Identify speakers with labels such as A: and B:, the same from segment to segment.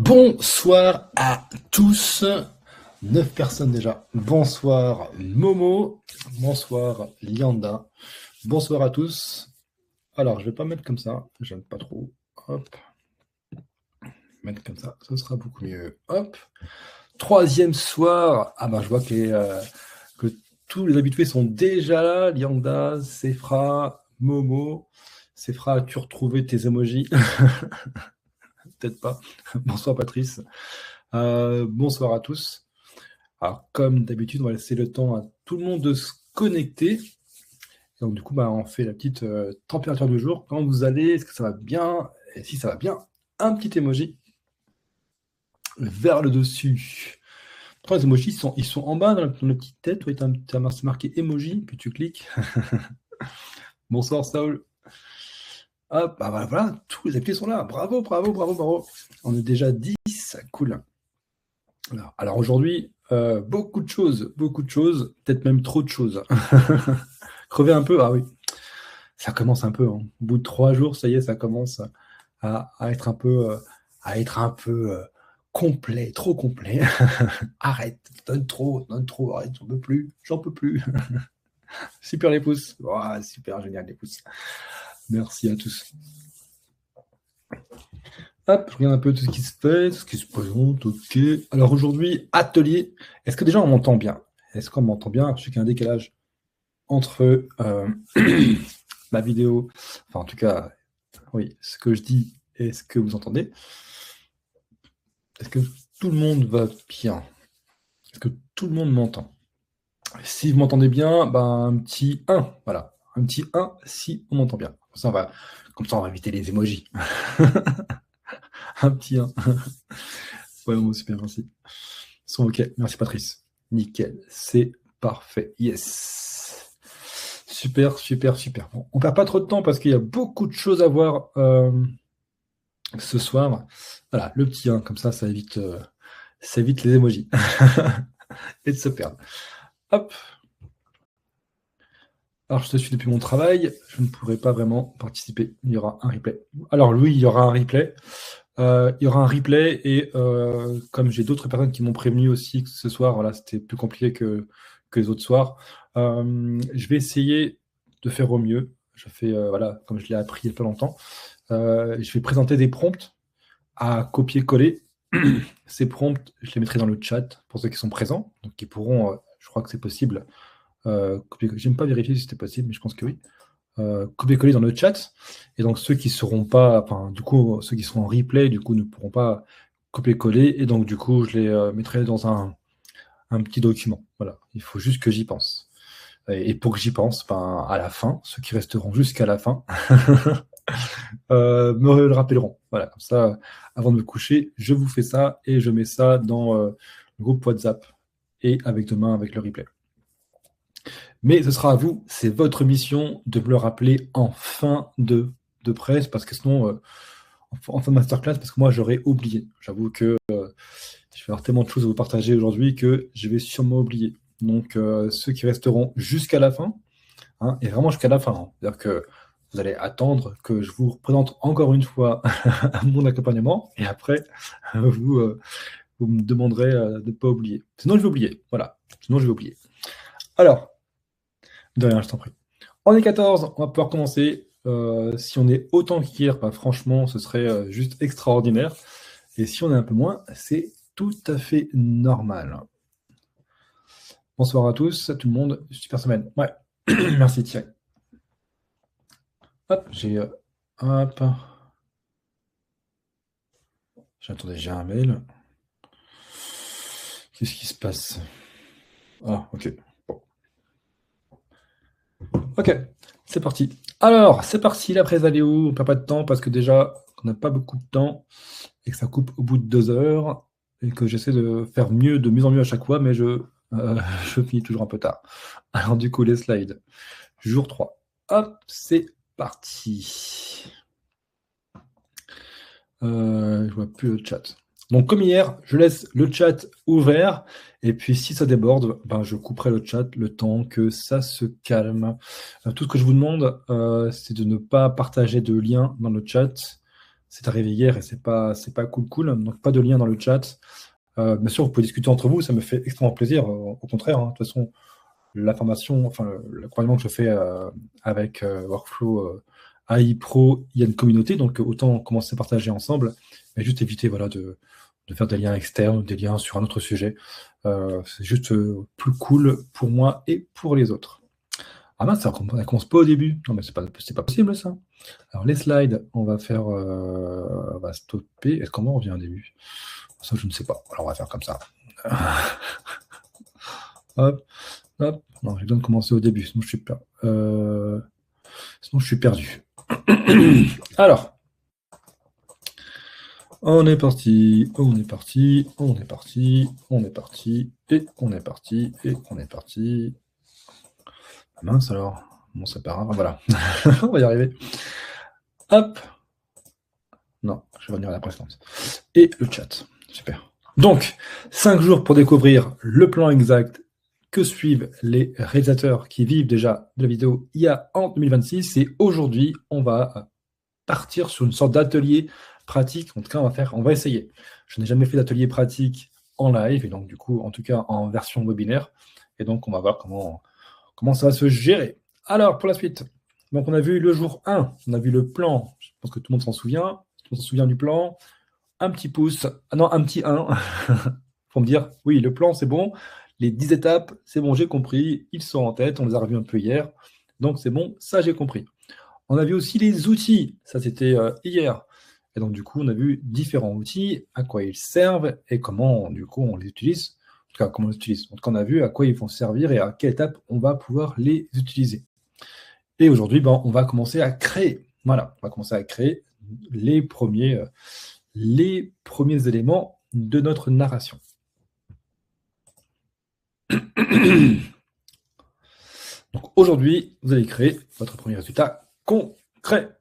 A: Bonsoir à tous. 9 personnes déjà. Bonsoir Momo. Bonsoir Lianda. Bonsoir à tous. Alors, je vais pas mettre comme ça. J'aime pas trop. Hop. Mettre comme ça. Ce sera beaucoup mieux. Hop. Troisième soir. Ah bah je vois que tous les habitués sont déjà là. Lianda, Sefra, Momo. Sefra, as-tu retrouvé tes emojis? Peut-être pas. Bonsoir Patrice. Bonsoir à tous. Alors, comme d'habitude, on va laisser le temps à tout le monde de se connecter. Donc, du coup, on fait la petite température du jour. Comment vous allez? Est-ce que ça va bien? Et si ça va bien, un petit emoji vers le dessus. Pourtant, les emojis, ils sont en bas dans la petite tête. Tu as marqué emoji, puis tu cliques. Bonsoir, Saul. Hop, voilà, tous les applis sont là. Bravo, bravo, bravo, bravo. On est déjà 10. Cool. Alors aujourd'hui, beaucoup de choses, peut-être même trop de choses. Crever un peu, ah oui, ça commence un peu. Au bout de 3 jours, ça y est, ça commence à être un peu, complet, trop complet. Arrête, donne trop, arrête, j'en peux plus. Super les pouces, super génial les pouces. Merci à tous. Hop, je regarde un peu tout ce qui se fait, tout ce qui se présente, ok. Alors aujourd'hui, atelier. Est-ce que déjà on m'entend bien? Est-ce qu'on m'entend bien? Je sais qu'il y a un décalage entre ma vidéo, enfin en tout cas, oui, ce que je dis et ce que vous entendez. Est-ce que tout le monde va bien? Est-ce que tout le monde m'entend? Si vous m'entendez bien, un petit 1, voilà. Un petit 1 si on m'entend bien. Comme ça, on va éviter les emojis. Un petit 1. Ouais, bon, super, merci. Ils sont OK. Merci, Patrice. Nickel. C'est parfait. Yes. Super, super, super. Bon, on perd pas trop de temps parce qu'il y a beaucoup de choses à voir ce soir. Voilà, le petit 1, comme ça évite les emojis. Et de se perdre. Hop. Alors, je te suis depuis mon travail. Je ne pourrai pas vraiment participer. Il y aura un replay. Alors, oui, il y aura un replay. Et comme j'ai d'autres personnes qui m'ont prévenu aussi que ce soir, voilà, c'était plus compliqué que les autres soirs, je vais essayer de faire au mieux. Je fais, voilà, comme je l'ai appris il n'y a pas longtemps, je vais présenter des prompts à copier-coller. Ces prompts, je les mettrai dans le chat pour ceux qui sont présents, donc qui pourront, je crois que c'est possible, je n'ai pas vérifié si c'était possible, mais je pense que oui. Copier-coller dans le chat, et donc ceux qui seront pas, du coup, ceux qui seront en replay, du coup, ne pourront pas copier-coller, et donc du coup, je les mettrai dans un petit document. Voilà, il faut juste que j'y pense. Et pour que j'y pense, à la fin, ceux qui resteront jusqu'à la fin me le rappelleront. Voilà, comme ça, avant de me coucher, je vous fais ça, et je mets ça dans le groupe WhatsApp, et demain avec le replay. Mais ce sera à vous, c'est votre mission de me le rappeler en fin de presse, parce que sinon, en fin de masterclass, parce que moi j'aurais oublié. J'avoue que je vais avoir tellement de choses à vous partager aujourd'hui que je vais sûrement oublier. Donc ceux qui resteront jusqu'à la fin, et vraiment jusqu'à la fin, c'est-à-dire que vous allez attendre que je vous représente encore une fois mon accompagnement, et après vous me demanderez de ne pas oublier. Sinon je vais oublier, voilà. Sinon je vais oublier. Alors, de rien, je t'en prie. On est 14, on va pouvoir commencer. Si on est autant qu'hier, franchement, ce serait juste extraordinaire. Et si on est un peu moins, c'est tout à fait normal. Bonsoir à tous, à tout le monde. Super semaine. Ouais, merci Thierry. Hop, hop. J'attendais, j'ai un mail. Qu'est-ce qui se passe? Ah, ok. Bon. Ok, c'est parti. Alors, c'est parti, la presse aller où? On perd pas de temps parce que déjà, on n'a pas beaucoup de temps et que ça coupe au bout de 2 heures et que j'essaie de faire mieux, de mieux en mieux à chaque fois, mais je finis toujours un peu tard. Alors du coup, les slides. Jour 3. Hop, c'est parti. Je vois plus le chat. Donc comme hier, je laisse le chat ouvert et puis si ça déborde, je couperai le chat le temps que ça se calme. Tout ce que je vous demande, c'est de ne pas partager de lien dans le chat c'est arrivé hier et c'est pas cool. Donc, pas de lien dans le chat. Bien sûr, vous pouvez discuter entre vous, ça me fait extrêmement plaisir. Au contraire, hein. De toute façon, la formation, enfin, l'accompagnement que je fais avec Workflow AI Pro, il y a une communauté, donc autant commencer à partager ensemble, mais juste éviter voilà, de faire des liens externes, des liens sur un autre sujet. C'est juste plus cool pour moi et pour les autres. Ah mince, ça commence pas au début. Non, mais c'est pas possible, ça. Alors, les slides, on va faire... on va stopper. Est-ce comment on revient au début? Ça, je ne sais pas. Alors, on va faire comme ça. Hop, hop. Non, j'ai besoin de commencer au début, sinon je suis perdu. Alors, on est parti, on est parti, on est parti, on est parti, et on est parti, et on est parti. Ah mince alors, bon c'est pas grave, voilà, on va y arriver. Hop. Non, je vais revenir à la précédente. Et le chat, super. Donc, 5 jours pour découvrir le plan exact que suivent les réalisateurs qui vivent déjà de la vidéo IA en 2026. Et aujourd'hui, on va partir sur une sorte d'atelier pratique. En tout cas, on va essayer. Je n'ai jamais fait d'atelier pratique en live, et donc du coup, en tout cas, en version webinaire. Et donc, on va voir comment ça va se gérer. Alors, pour la suite, donc on a vu le jour 1, on a vu le plan. Je pense que tout le monde s'en souvient. Tout le monde s'en souvient du plan. Un petit pouce, non, un petit 1, pour me dire, oui, le plan, c'est bon. Les 10 étapes, c'est bon, j'ai compris. Ils sont en tête, on les a revus un peu hier. Donc, c'est bon, ça, j'ai compris. On a vu aussi les outils, ça c'était hier. Et donc du coup, on a vu différents outils, à quoi ils servent et comment du coup on les utilise. En tout cas, comment on les utilise. Donc on a vu à quoi ils vont servir et à quelle étape on va pouvoir les utiliser. Et aujourd'hui, on va commencer à créer. Voilà, on va commencer à créer les premiers éléments de notre narration. Donc aujourd'hui, vous allez créer votre premier résultat concret.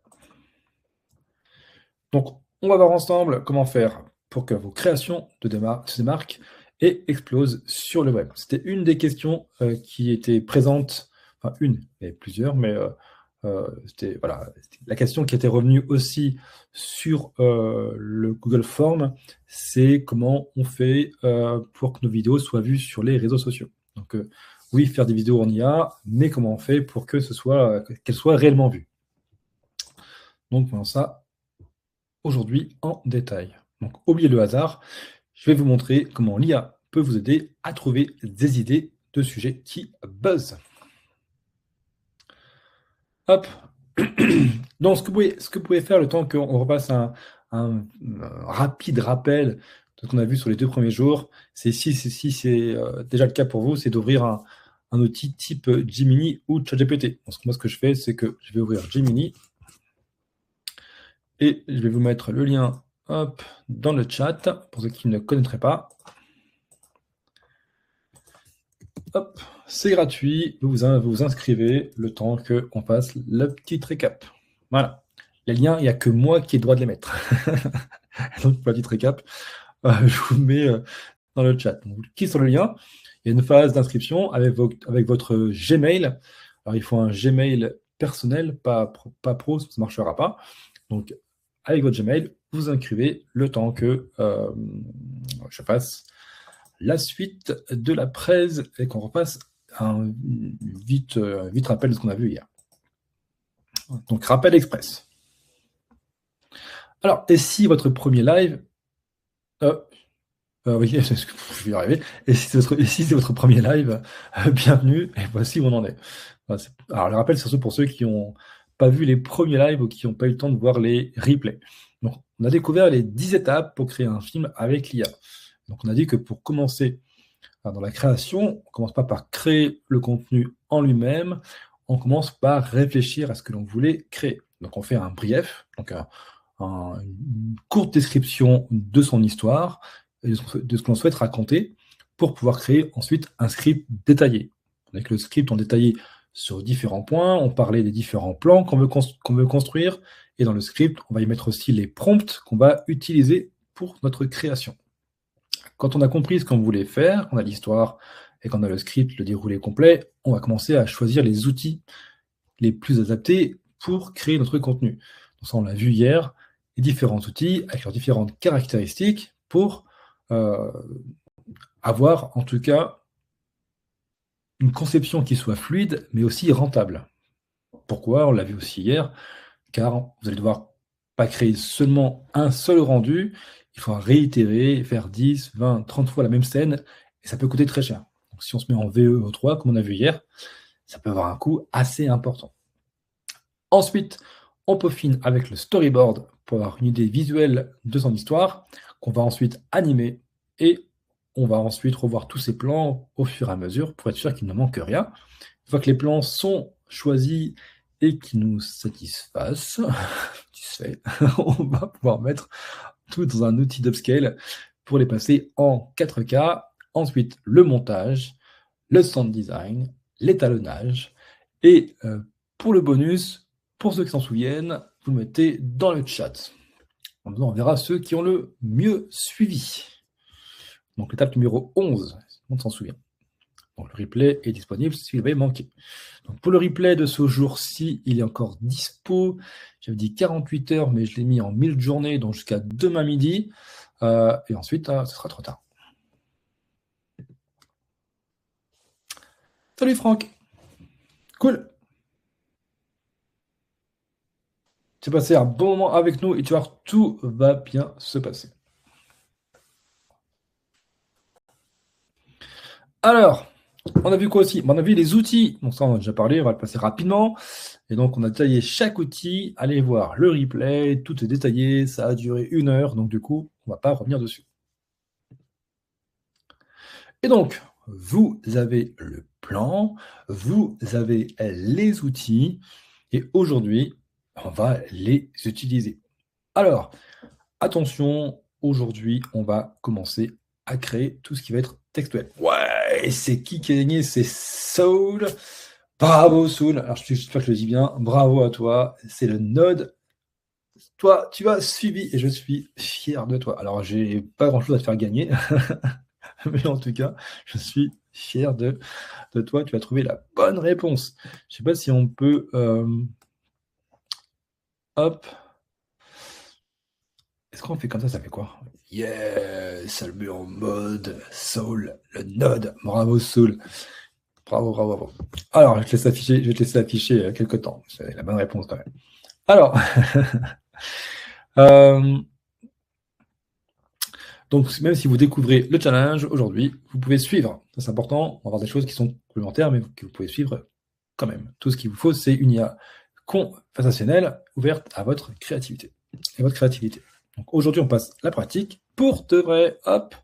A: Donc, on va voir ensemble comment faire pour que vos créations se démarquent et explosent sur le web. C'était une des questions qui était présente, enfin une, il y avait plusieurs, mais c'était la question qui était revenue aussi sur le Google Form, c'est comment on fait pour que nos vidéos soient vues sur les réseaux sociaux. Donc oui, faire des vidéos en IA, mais comment on fait pour que qu'elles soient réellement vues. Donc voilà ça aujourd'hui en détail. Donc, oubliez le hasard, je vais vous montrer comment l'IA peut vous aider à trouver des idées de sujets qui buzzent. Hop. Donc, ce que vous pouvez faire le temps qu'on repasse un rapide rappel de ce qu'on a vu sur les 2 premiers jours, c'est si c'est déjà le cas pour vous, c'est d'ouvrir un outil type Gemini ou ChatGPT. Donc, moi, ce que je fais, c'est que je vais ouvrir Gemini et je vais vous mettre le lien dans le chat, pour ceux qui ne connaîtraient pas. Hop, c'est gratuit, vous vous inscrivez le temps qu'on fasse le petit récap. Voilà. Les liens, il n'y a que moi qui ai le droit de les mettre. Donc, pour la petite récap, je vous le mets dans le chat. Donc, vous cliquez sur le lien, il y a une phase d'inscription avec votre Gmail. Alors, il faut un Gmail personnel, pas pro, ça ne marchera pas. Donc, avec votre Gmail, vous inscrivez le temps que je fasse la suite de la presse et qu'on repasse un vite rappel de ce qu'on a vu hier. Donc, rappel express. Alors, et si votre premier live... oui, je vais y arriver. Et si c'est votre premier live, bienvenue, et voici où on en est. Alors, le rappel, c'est surtout pour ceux qui n'ont pas vu les premiers lives ou qui n'ont pas eu le temps de voir les replays. Donc, on a découvert les 10 étapes pour créer un film avec l'IA. Donc, on a dit que pour commencer dans la création, on ne commence pas par créer le contenu en lui-même, on commence par réfléchir à ce que l'on voulait créer. Donc, on fait un brief, donc une courte description de son histoire, de ce que l'on souhaite raconter, pour pouvoir créer ensuite un script détaillé. Avec le script, on détaillait sur différents points, on parlait des différents plans qu'on veut construire, et dans le script, on va y mettre aussi les prompts qu'on va utiliser pour notre création. Quand on a compris ce qu'on voulait faire, qu'on a l'histoire et qu'on a le script, le déroulé complet, on va commencer à choisir les outils les plus adaptés pour créer notre contenu. Donc ça, on l'a vu hier, les différents outils avec leurs différentes caractéristiques pour avoir en tout cas une conception qui soit fluide, mais aussi rentable. Pourquoi? On l'a vu aussi hier, car vous allez devoir pas créer seulement un seul rendu, il faut réitérer, faire 10, 20, 30 fois la même scène, et ça peut coûter très cher. Donc, si on se met en VE3, comme on a vu hier, ça peut avoir un coût assez important. Ensuite, on peaufine avec le storyboard pour avoir une idée visuelle de son histoire, qu'on va ensuite animer, et on va ensuite revoir tous ces plans au fur et à mesure pour être sûr qu'il ne manque rien. Une fois que les plans sont choisis et qu'ils nous satisfassent, on va pouvoir mettre tout dans un outil d'upscale pour les passer en 4K. Ensuite, le montage, le sound design, l'étalonnage. Et pour le bonus, pour ceux qui s'en souviennent, vous le mettez dans le chat. On verra ceux qui ont le mieux suivi. Donc l'étape numéro 11, si on s'en souvient. Donc, le replay est disponible s'il avait manqué. Donc, pour le replay de ce jour-ci, il est encore dispo. J'avais dit 48 heures, mais je l'ai mis en 1000 journées, donc jusqu'à demain midi. Et ensuite, ce sera trop tard. Salut Franck. Cool. Tu as passé un bon moment avec nous et tu vas voir, tout va bien se passer. Alors, on a vu quoi aussi? On a vu les outils. Donc ça, on en a déjà parlé, on va le passer rapidement. Et donc, on a détaillé chaque outil. Allez voir le replay, tout est détaillé. Ça a duré 1 heure, donc du coup, on ne va pas revenir dessus. Et donc, vous avez le plan, vous avez les outils, et aujourd'hui, on va les utiliser. Alors, attention, aujourd'hui, on va commencer à créer tout ce qui va être textuel. Ouais, c'est qui a gagné? C'est Soul. Bravo Soul. Alors, j'espère que je le dis bien. Bravo à toi. C'est le Node. Toi, tu as suivi et je suis fier de toi. Alors, j'ai pas grand-chose à te faire gagner. Mais en tout cas, je suis fier de toi. Tu as trouvé la bonne réponse. Je ne sais pas si on peut... hop. Est-ce qu'on fait comme ça fait quoi? Yes, ça le met en mode Soul, le Node. Bravo Soul. Bravo, bravo, bravo. Alors, je vais te laisser afficher quelques temps. C'est la bonne réponse quand même. Alors, donc même si vous découvrez le challenge aujourd'hui, vous pouvez suivre. Ça, c'est important. On va avoir des choses qui sont complémentaires, mais que vous pouvez suivre quand même. Tout ce qu'il vous faut, c'est une IA conversationnelle ouverte à votre créativité. Et votre créativité. Donc aujourd'hui, on passe la pratique pour de vrai. Hop.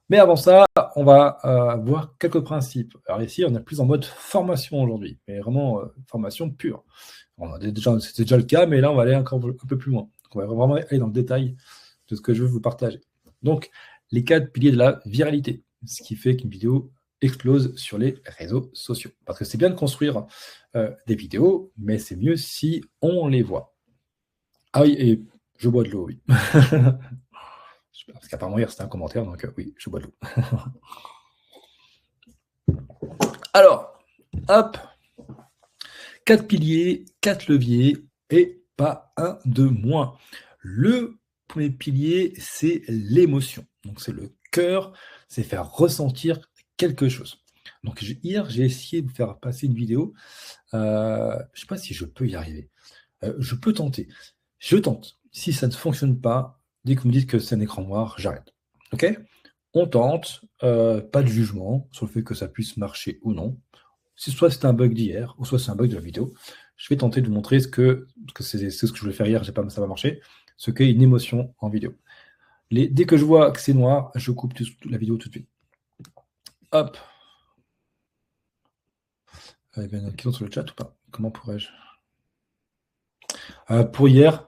A: Mais avant ça, on va voir quelques principes. Alors ici, on est plus en mode formation aujourd'hui, mais vraiment formation pure. C'était déjà le cas, mais là, on va aller encore un peu plus loin. Donc, on va vraiment aller dans le détail de ce que je veux vous partager. Donc, les 4 piliers de la viralité, ce qui fait qu'une vidéo explose sur les réseaux sociaux. Parce que c'est bien de construire des vidéos, mais c'est mieux si on les voit. Ah oui, et je bois de l'eau, oui. Parce qu'apparemment, hier, c'était un commentaire, donc oui, je bois de l'eau. Alors, hop, 4 piliers, 4 leviers, et pas un de moins. Le premier pilier, c'est l'émotion. Donc, c'est le cœur, c'est faire ressentir quelque chose. Donc, hier, j'ai essayé de vous faire passer une vidéo. Je ne sais pas si je peux y arriver. Je peux tenter. Je tente. Si ça ne fonctionne pas, dès que vous me dites que c'est un écran noir, j'arrête. OK? On tente. Pas de jugement sur le fait que ça puisse marcher ou non. Soit c'est un bug d'hier, ou soit c'est un bug de la vidéo. Je vais tenter de vous montrer c'est ce que je voulais faire hier, ça va marcher, ce qu'est une émotion en vidéo. Dès que je vois que c'est noir, je coupe la vidéo tout de suite. Hop. Il y a une question sur le chat ou pas? Comment pourrais-je? Pour hier,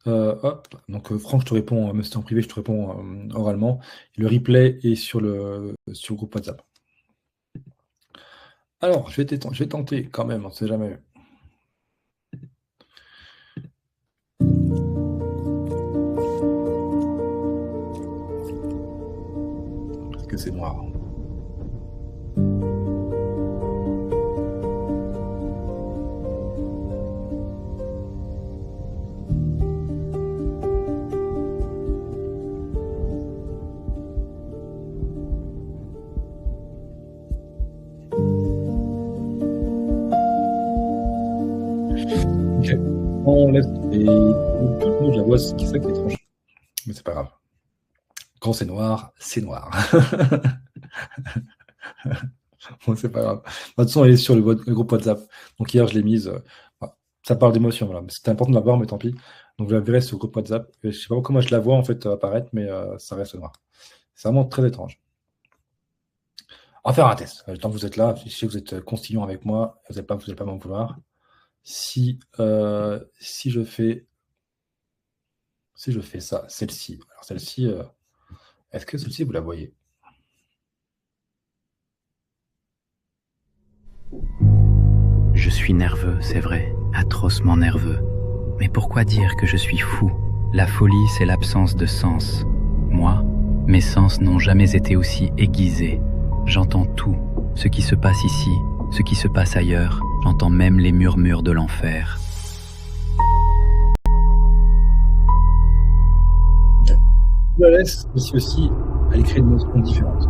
A: hop. Donc Franck, je te réponds, même si c'est en privé, je te réponds oralement. Le replay est sur le groupe WhatsApp. Alors, je vais tenter quand même, on ne sait jamais. Parce que c'est noir. Ok. On laisse et nous, je la vois, c'est ça qui est étrange. Mais c'est pas grave. Quand c'est noir, c'est noir. Bon, c'est pas grave. De toute façon, elle est sur le groupe WhatsApp. Donc hier, je l'ai mise. Voilà. Ça parle d'émotion, voilà. C'était important de la voir, mais tant pis. Donc je la verrai sur le groupe WhatsApp. Et je sais pas comment je la vois en fait apparaître, mais ça reste noir. C'est vraiment très étrange. On va faire un test. Tant que vous êtes là, je sais que vous êtes conciliant avec moi, vous allez pas m'en vouloir. Si je fais ça, celle-ci. Alors celle-ci, est-ce que celle-ci, vous la voyez?
B: Je suis nerveux, c'est vrai, atrocement nerveux. Mais pourquoi dire que je suis fou? La folie, c'est l'absence de sens. Moi, mes sens n'ont jamais été aussi aiguisés. J'entends tout, ce qui se passe ici, ce qui se passe ailleurs. J'entends même les murmures de l'enfer.
A: Je la laisse ici aussi, elle crée une émotion différente.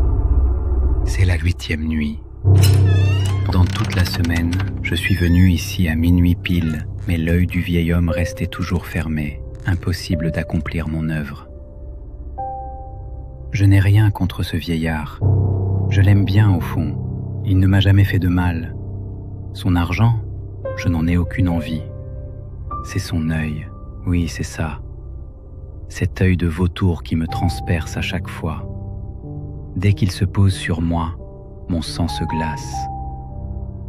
B: C'est la 8e nuit. Pendant toute la semaine, je suis venu ici à minuit pile, mais l'œil du vieil homme restait toujours fermé. Impossible d'accomplir mon œuvre. Je n'ai rien contre ce vieillard. Je l'aime bien au fond. Il ne m'a jamais fait de mal. Son argent, je n'en ai aucune envie. C'est son œil, oui c'est ça. Cet œil de vautour qui me transperce à chaque fois. Dès qu'il se pose sur moi, mon sang se glace.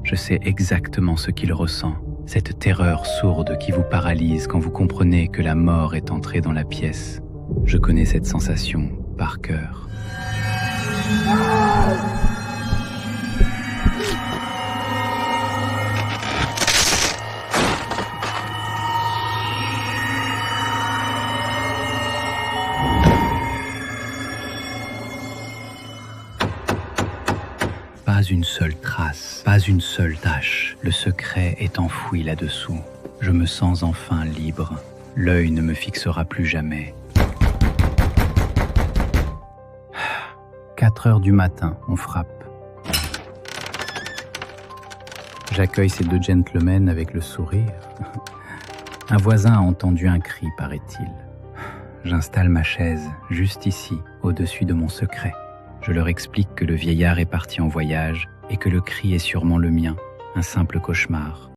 B: Je sais exactement ce qu'il ressent, cette terreur sourde qui vous paralyse quand vous comprenez que la mort est entrée dans la pièce. Je connais cette sensation par cœur. Pas une seule trace, pas une seule tache. Le secret est enfoui là-dessous. Je me sens enfin libre. L'œil ne me fixera plus jamais. 4 heures du matin, on frappe. J'accueille ces 2 gentlemen avec le sourire. Un voisin a entendu un cri, paraît-il. J'installe ma chaise, juste ici, au-dessus de mon secret. Je leur explique que le vieillard est parti en voyage et que le cri est sûrement le mien, un simple cauchemar.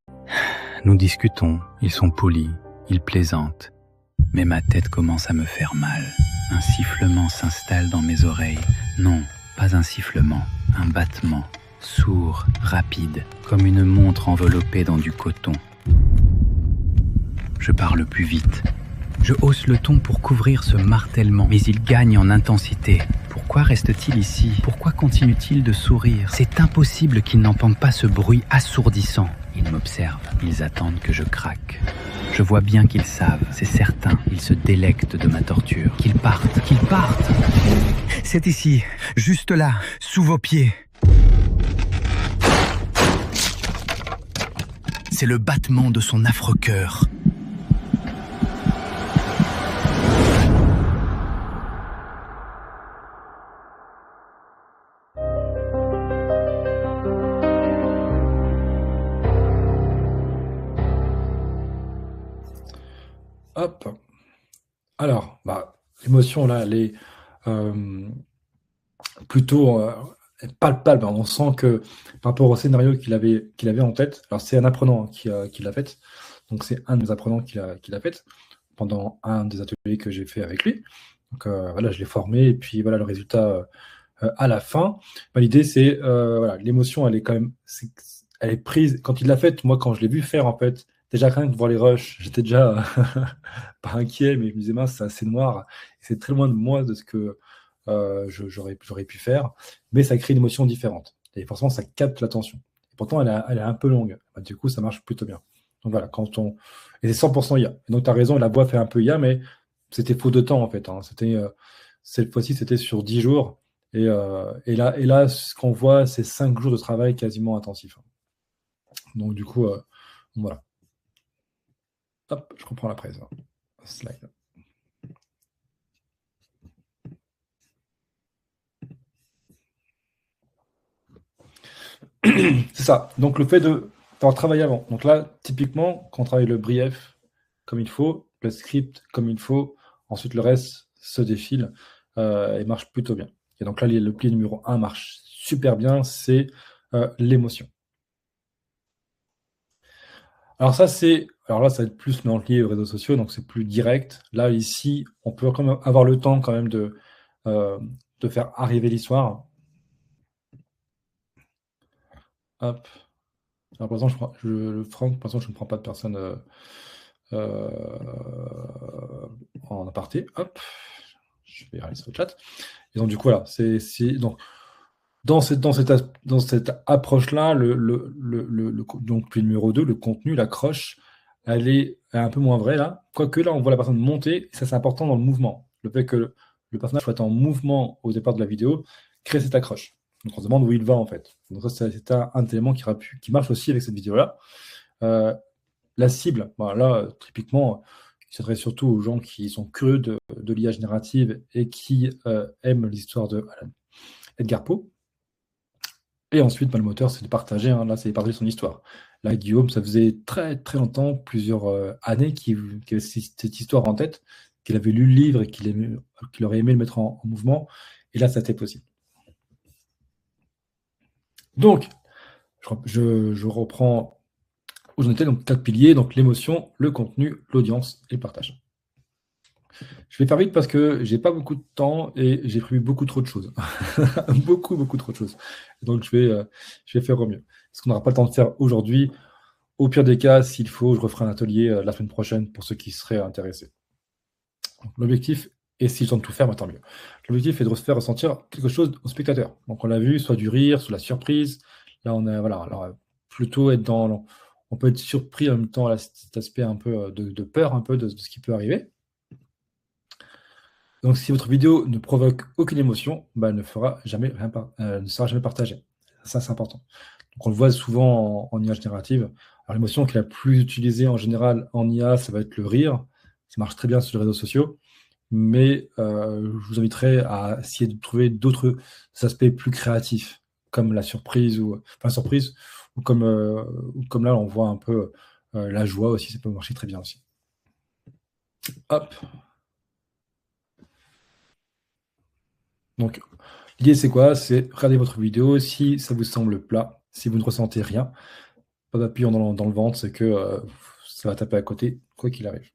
B: Nous discutons, ils sont polis, ils plaisantent. Mais ma tête commence à me faire mal. Un sifflement s'installe dans mes oreilles. Non, pas un sifflement, un battement. Sourd, rapide, comme une montre enveloppée dans du coton. Je parle plus vite. Je hausse le ton pour couvrir ce martèlement, mais il gagne en intensité. Pourquoi reste-t-il ici? Pourquoi continue-t-il de sourire? C'est impossible qu'ils n'entendent pas ce bruit assourdissant. Ils m'observent, ils attendent que je craque. Je vois bien qu'ils savent, c'est certain, ils se délectent de ma torture. Qu'ils partent, qu'ils partent! C'est ici, juste là, sous vos pieds. C'est le battement de son affreux cœur.
A: Hop. Alors, l'émotion là, elle est plutôt palpable. On sent que par rapport au scénario qu'il avait en tête, alors c'est un apprenant qui l'a fait. Donc c'est un de mes apprenants qui l'a fait pendant un des ateliers que j'ai fait avec lui. Donc voilà, je l'ai formé et puis voilà le résultat à la fin. L'idée c'est voilà, l'émotion elle est quand même elle est prise quand il l'a faite. Moi quand je l'ai vu faire en fait, déjà rien que de voir les rushs, j'étais déjà pas inquiet, mais je me disais mince c'est assez noir. C'est très loin de moi de ce que j'aurais pu faire, mais ça crée une émotion différente. Et forcément, ça capte l'attention. Et pourtant, elle est un peu longue. Du coup, ça marche plutôt bien. Donc voilà, et c'est 100% IA. Et donc, tu as raison, la voix fait un peu IA, mais c'était faute de temps, en fait. Hein. Cette fois-ci, c'était sur 10 jours. Et là, ce qu'on voit, c'est 5 jours de travail quasiment intensif. Donc, du coup, voilà. Hop, je reprends la presse. Slide. C'est ça. Donc le fait de avoir travaillé avant. Donc là, typiquement, quand on travaille le brief comme il faut, le script comme il faut, ensuite le reste se défile et marche plutôt bien. Et donc là, le pli numéro 1 marche super bien, c'est l'émotion. Alors ça, alors là, ça va être plus maintenant lié aux réseaux sociaux, donc c'est plus direct. Là, ici, on peut quand même avoir le temps quand même de faire arriver l'histoire. Hop. Alors, par exemple, Franck, par exemple, je ne prends pas de personne euh, en aparté. Hop. Je vais aller sur le chat. Et donc, du coup, voilà. Donc, dans cette approche-là, donc, le numéro 2, le contenu, l'accroche, elle est un peu moins vraie là. Quoique là, on voit la personne monter, et ça c'est important dans le mouvement. Le fait que le personnage soit en mouvement au départ de la vidéo crée cette accroche. Donc on se demande où il va en fait. Donc ça, c'est un élément qui marche aussi avec cette vidéo-là. La cible, là, typiquement, il s'adresse surtout aux gens qui sont curieux de l'IA générative et qui aiment l'histoire de Edgar Poe. Et ensuite, le moteur, c'est de partager. Là, c'est de partager son histoire. Là, Guillaume, ça faisait très très longtemps, plusieurs années, qu'il avait cette histoire en tête, qu'il avait lu le livre et qu'il aurait aimé le mettre en mouvement. Et là, ça a été possible. Donc, je reprends où j'en étais. Donc, 4 piliers, donc l'émotion, le contenu, l'audience et le partage. Je vais faire vite parce que j'ai pas beaucoup de temps et j'ai prévu beaucoup trop de choses. beaucoup trop de choses. Donc, je vais faire au mieux. Parce qu'on n'aura pas le temps de faire aujourd'hui. Au pire des cas, s'il faut, je referai un atelier la semaine prochaine pour ceux qui seraient intéressés. L'objectif, et si j'ai le temps de tout faire, tant mieux. L'objectif est de se faire ressentir quelque chose au spectateur. Donc on l'a vu, soit du rire, soit de la surprise. Là, on est, voilà, alors plutôt être on peut être surpris en même temps à cet aspect un peu de peur, un peu de ce qui peut arriver. Donc si votre vidéo ne provoque aucune émotion, elle ne sera jamais partagée. Ça, c'est important. Donc on le voit souvent en IA générative. Alors l'émotion qui est la plus utilisée en général en IA, ça va être le rire. Ça marche très bien sur les réseaux sociaux. Mais je vous inviterai à essayer de trouver d'autres aspects plus créatifs, comme la surprise, ou comme là, on voit un peu la joie aussi, ça peut marcher très bien aussi. Hop. Donc, l'idée, c'est quoi? C'est regarder votre vidéo. Si ça vous semble plat, si vous ne ressentez rien, pas d'appuyant dans le ventre, c'est que ça va taper à côté, quoi qu'il arrive.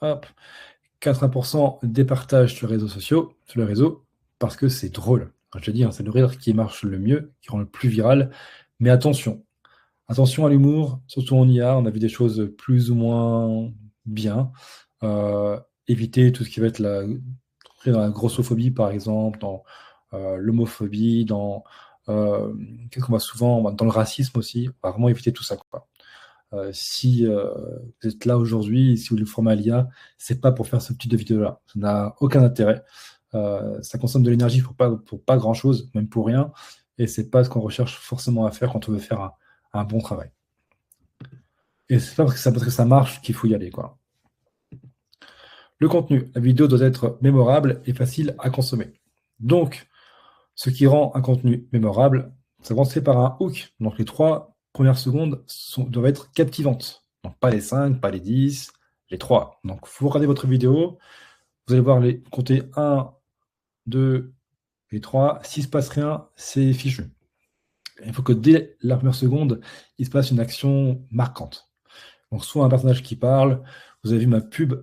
A: Hop. 80% des partages sur les réseaux sociaux, sur les réseaux, parce que c'est drôle. Je te dis, c'est le rire qui marche le mieux, qui rend le plus viral. Mais attention à l'humour, surtout en IA, on a vu des choses plus ou moins bien. Éviter tout ce qui va être dans la grossophobie, par exemple, dans l'homophobie, qu'est-ce qu'on voit souvent, dans le racisme aussi. On va vraiment éviter tout ça, quoi. Si vous êtes là aujourd'hui, si vous voulez former à l'IA, c'est pas pour faire ce type de vidéo-là. Ça n'a aucun intérêt. Ça consomme de l'énergie pour pas grand-chose, même pour rien. Et c'est pas ce qu'on recherche forcément à faire quand on veut faire un bon travail. Et c'est pas parce que ça marche qu'il faut y aller, quoi. Le contenu, la vidéo doit être mémorable et facile à consommer. Donc, ce qui rend un contenu mémorable, ça commence par un hook. Donc, les 3 premières secondes doivent être captivantes. Donc, pas les 5, pas les 10, les 3. Donc, vous regardez votre vidéo, vous allez voir les compter 1, 2 et 3. S'il ne se passe rien, c'est fichu. Il faut que dès la première seconde, il se passe une action marquante. Donc, soit un personnage qui parle, vous avez vu ma pub,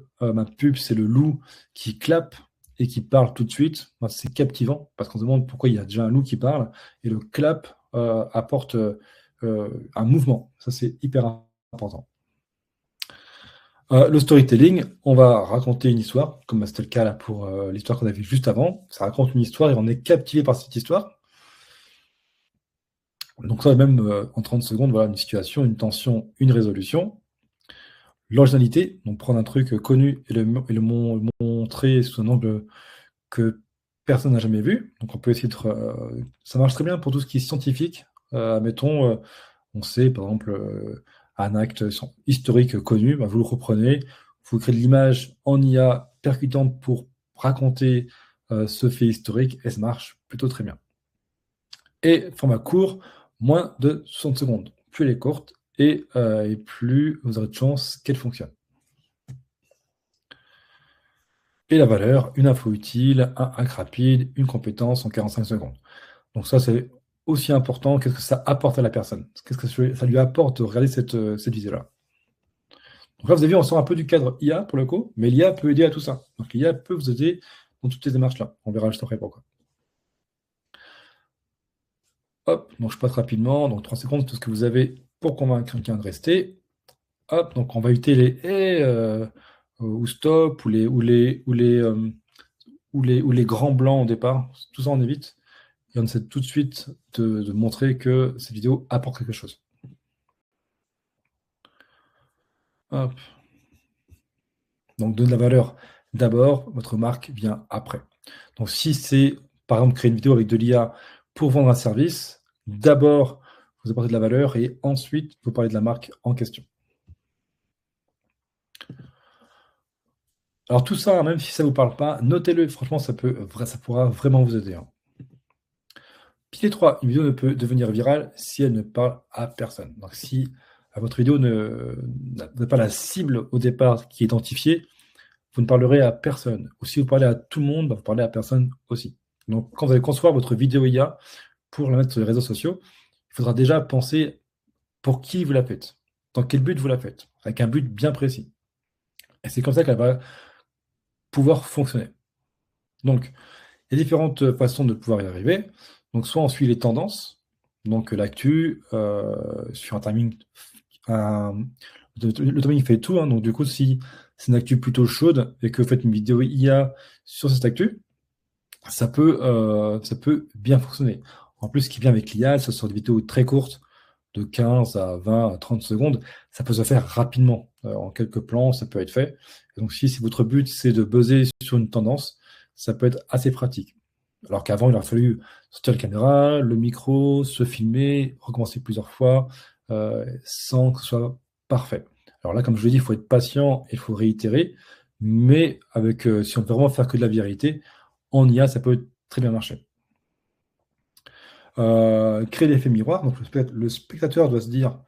A: c'est le loup qui clappe et qui parle tout de suite. C'est captivant parce qu'on se demande pourquoi il y a déjà un loup qui parle. Et le clap apporte un mouvement. Ça, c'est hyper important. Le storytelling, on va raconter une histoire, comme c'était le cas là pour l'histoire qu'on a vue juste avant. Ça raconte une histoire et on est captivé par cette histoire. Donc ça, même en 30 secondes, voilà une situation, une tension, une résolution. L'originalité, donc prendre un truc connu et le montrer sous un angle que personne n'a jamais vu. Donc on peut essayer ça marche très bien pour tout ce qui est scientifique. Mettons, on sait par exemple un acte historique connu, vous le reprenez, vous créez de l'image en IA percutante pour raconter ce fait historique et ça marche plutôt très bien. Et format court, moins de 60 secondes. Plus elle est courte et plus vous aurez de chances qu'elle fonctionne. Et la valeur, une info utile, un hack rapide, une compétence en 45 secondes. Donc ça, c'est aussi important. Qu'est-ce que ça apporte à la personne? Qu'est-ce que ça lui apporte de regarder cette vidéo-là? Donc là, vous avez vu, on sort un peu du cadre IA pour le coup, mais l'IA peut aider à tout ça. Donc l'IA peut vous aider dans toutes ces démarches-là. On verra juste après pourquoi. Hop, donc je passe rapidement. Donc 3 secondes, tout ce que vous avez pour convaincre quelqu'un de rester. Hop, donc on va éviter les ou stop ou les grands blancs au départ. Tout ça, on évite. Et on essaie tout de suite de montrer que cette vidéo apporte quelque chose. Hop. Donc, donner de la valeur d'abord, votre marque vient après. Donc, si c'est, par exemple, créer une vidéo avec de l'IA pour vendre un service, d'abord, vous apportez de la valeur et ensuite, vous parlez de la marque en question. Alors, tout ça, même si ça ne vous parle pas, notez-le. Franchement, ça pourra vraiment vous aider. Pilier 3, une vidéo ne peut devenir virale si elle ne parle à personne. Donc, si votre vidéo n'a pas la cible au départ qui est identifiée, vous ne parlerez à personne. Ou si vous parlez à tout le monde, vous parlez à personne aussi. Donc, quand vous allez concevoir votre vidéo IA pour la mettre sur les réseaux sociaux, il faudra déjà penser pour qui vous la faites, dans quel but vous la faites, avec un but bien précis. Et c'est comme ça qu'elle va pouvoir fonctionner. Donc, il y a différentes façons de pouvoir y arriver. Donc, soit on suit les tendances, donc l'actu, sur un timing. Le timing fait tout, donc du coup, si c'est une actu plutôt chaude et que vous faites une vidéo IA sur cette actu, ça peut bien fonctionner. En plus, ce qui vient avec l'IA, ce sont des vidéos très courtes, de 15 à 20 à 30 secondes. Ça peut se faire rapidement. En quelques plans, ça peut être fait. Et donc, si votre but, c'est de buzzer sur une tendance, ça peut être assez pratique. Alors qu'avant, il aurait fallu sortir la caméra, le micro, se filmer, recommencer plusieurs fois, sans que ce soit parfait. Alors là, comme je l'ai dit, il faut être patient et il faut réitérer. Mais si on veut vraiment faire que de la vérité, en IA, ça peut très bien marcher. Créer l'effet miroir, donc le spectateur doit se dire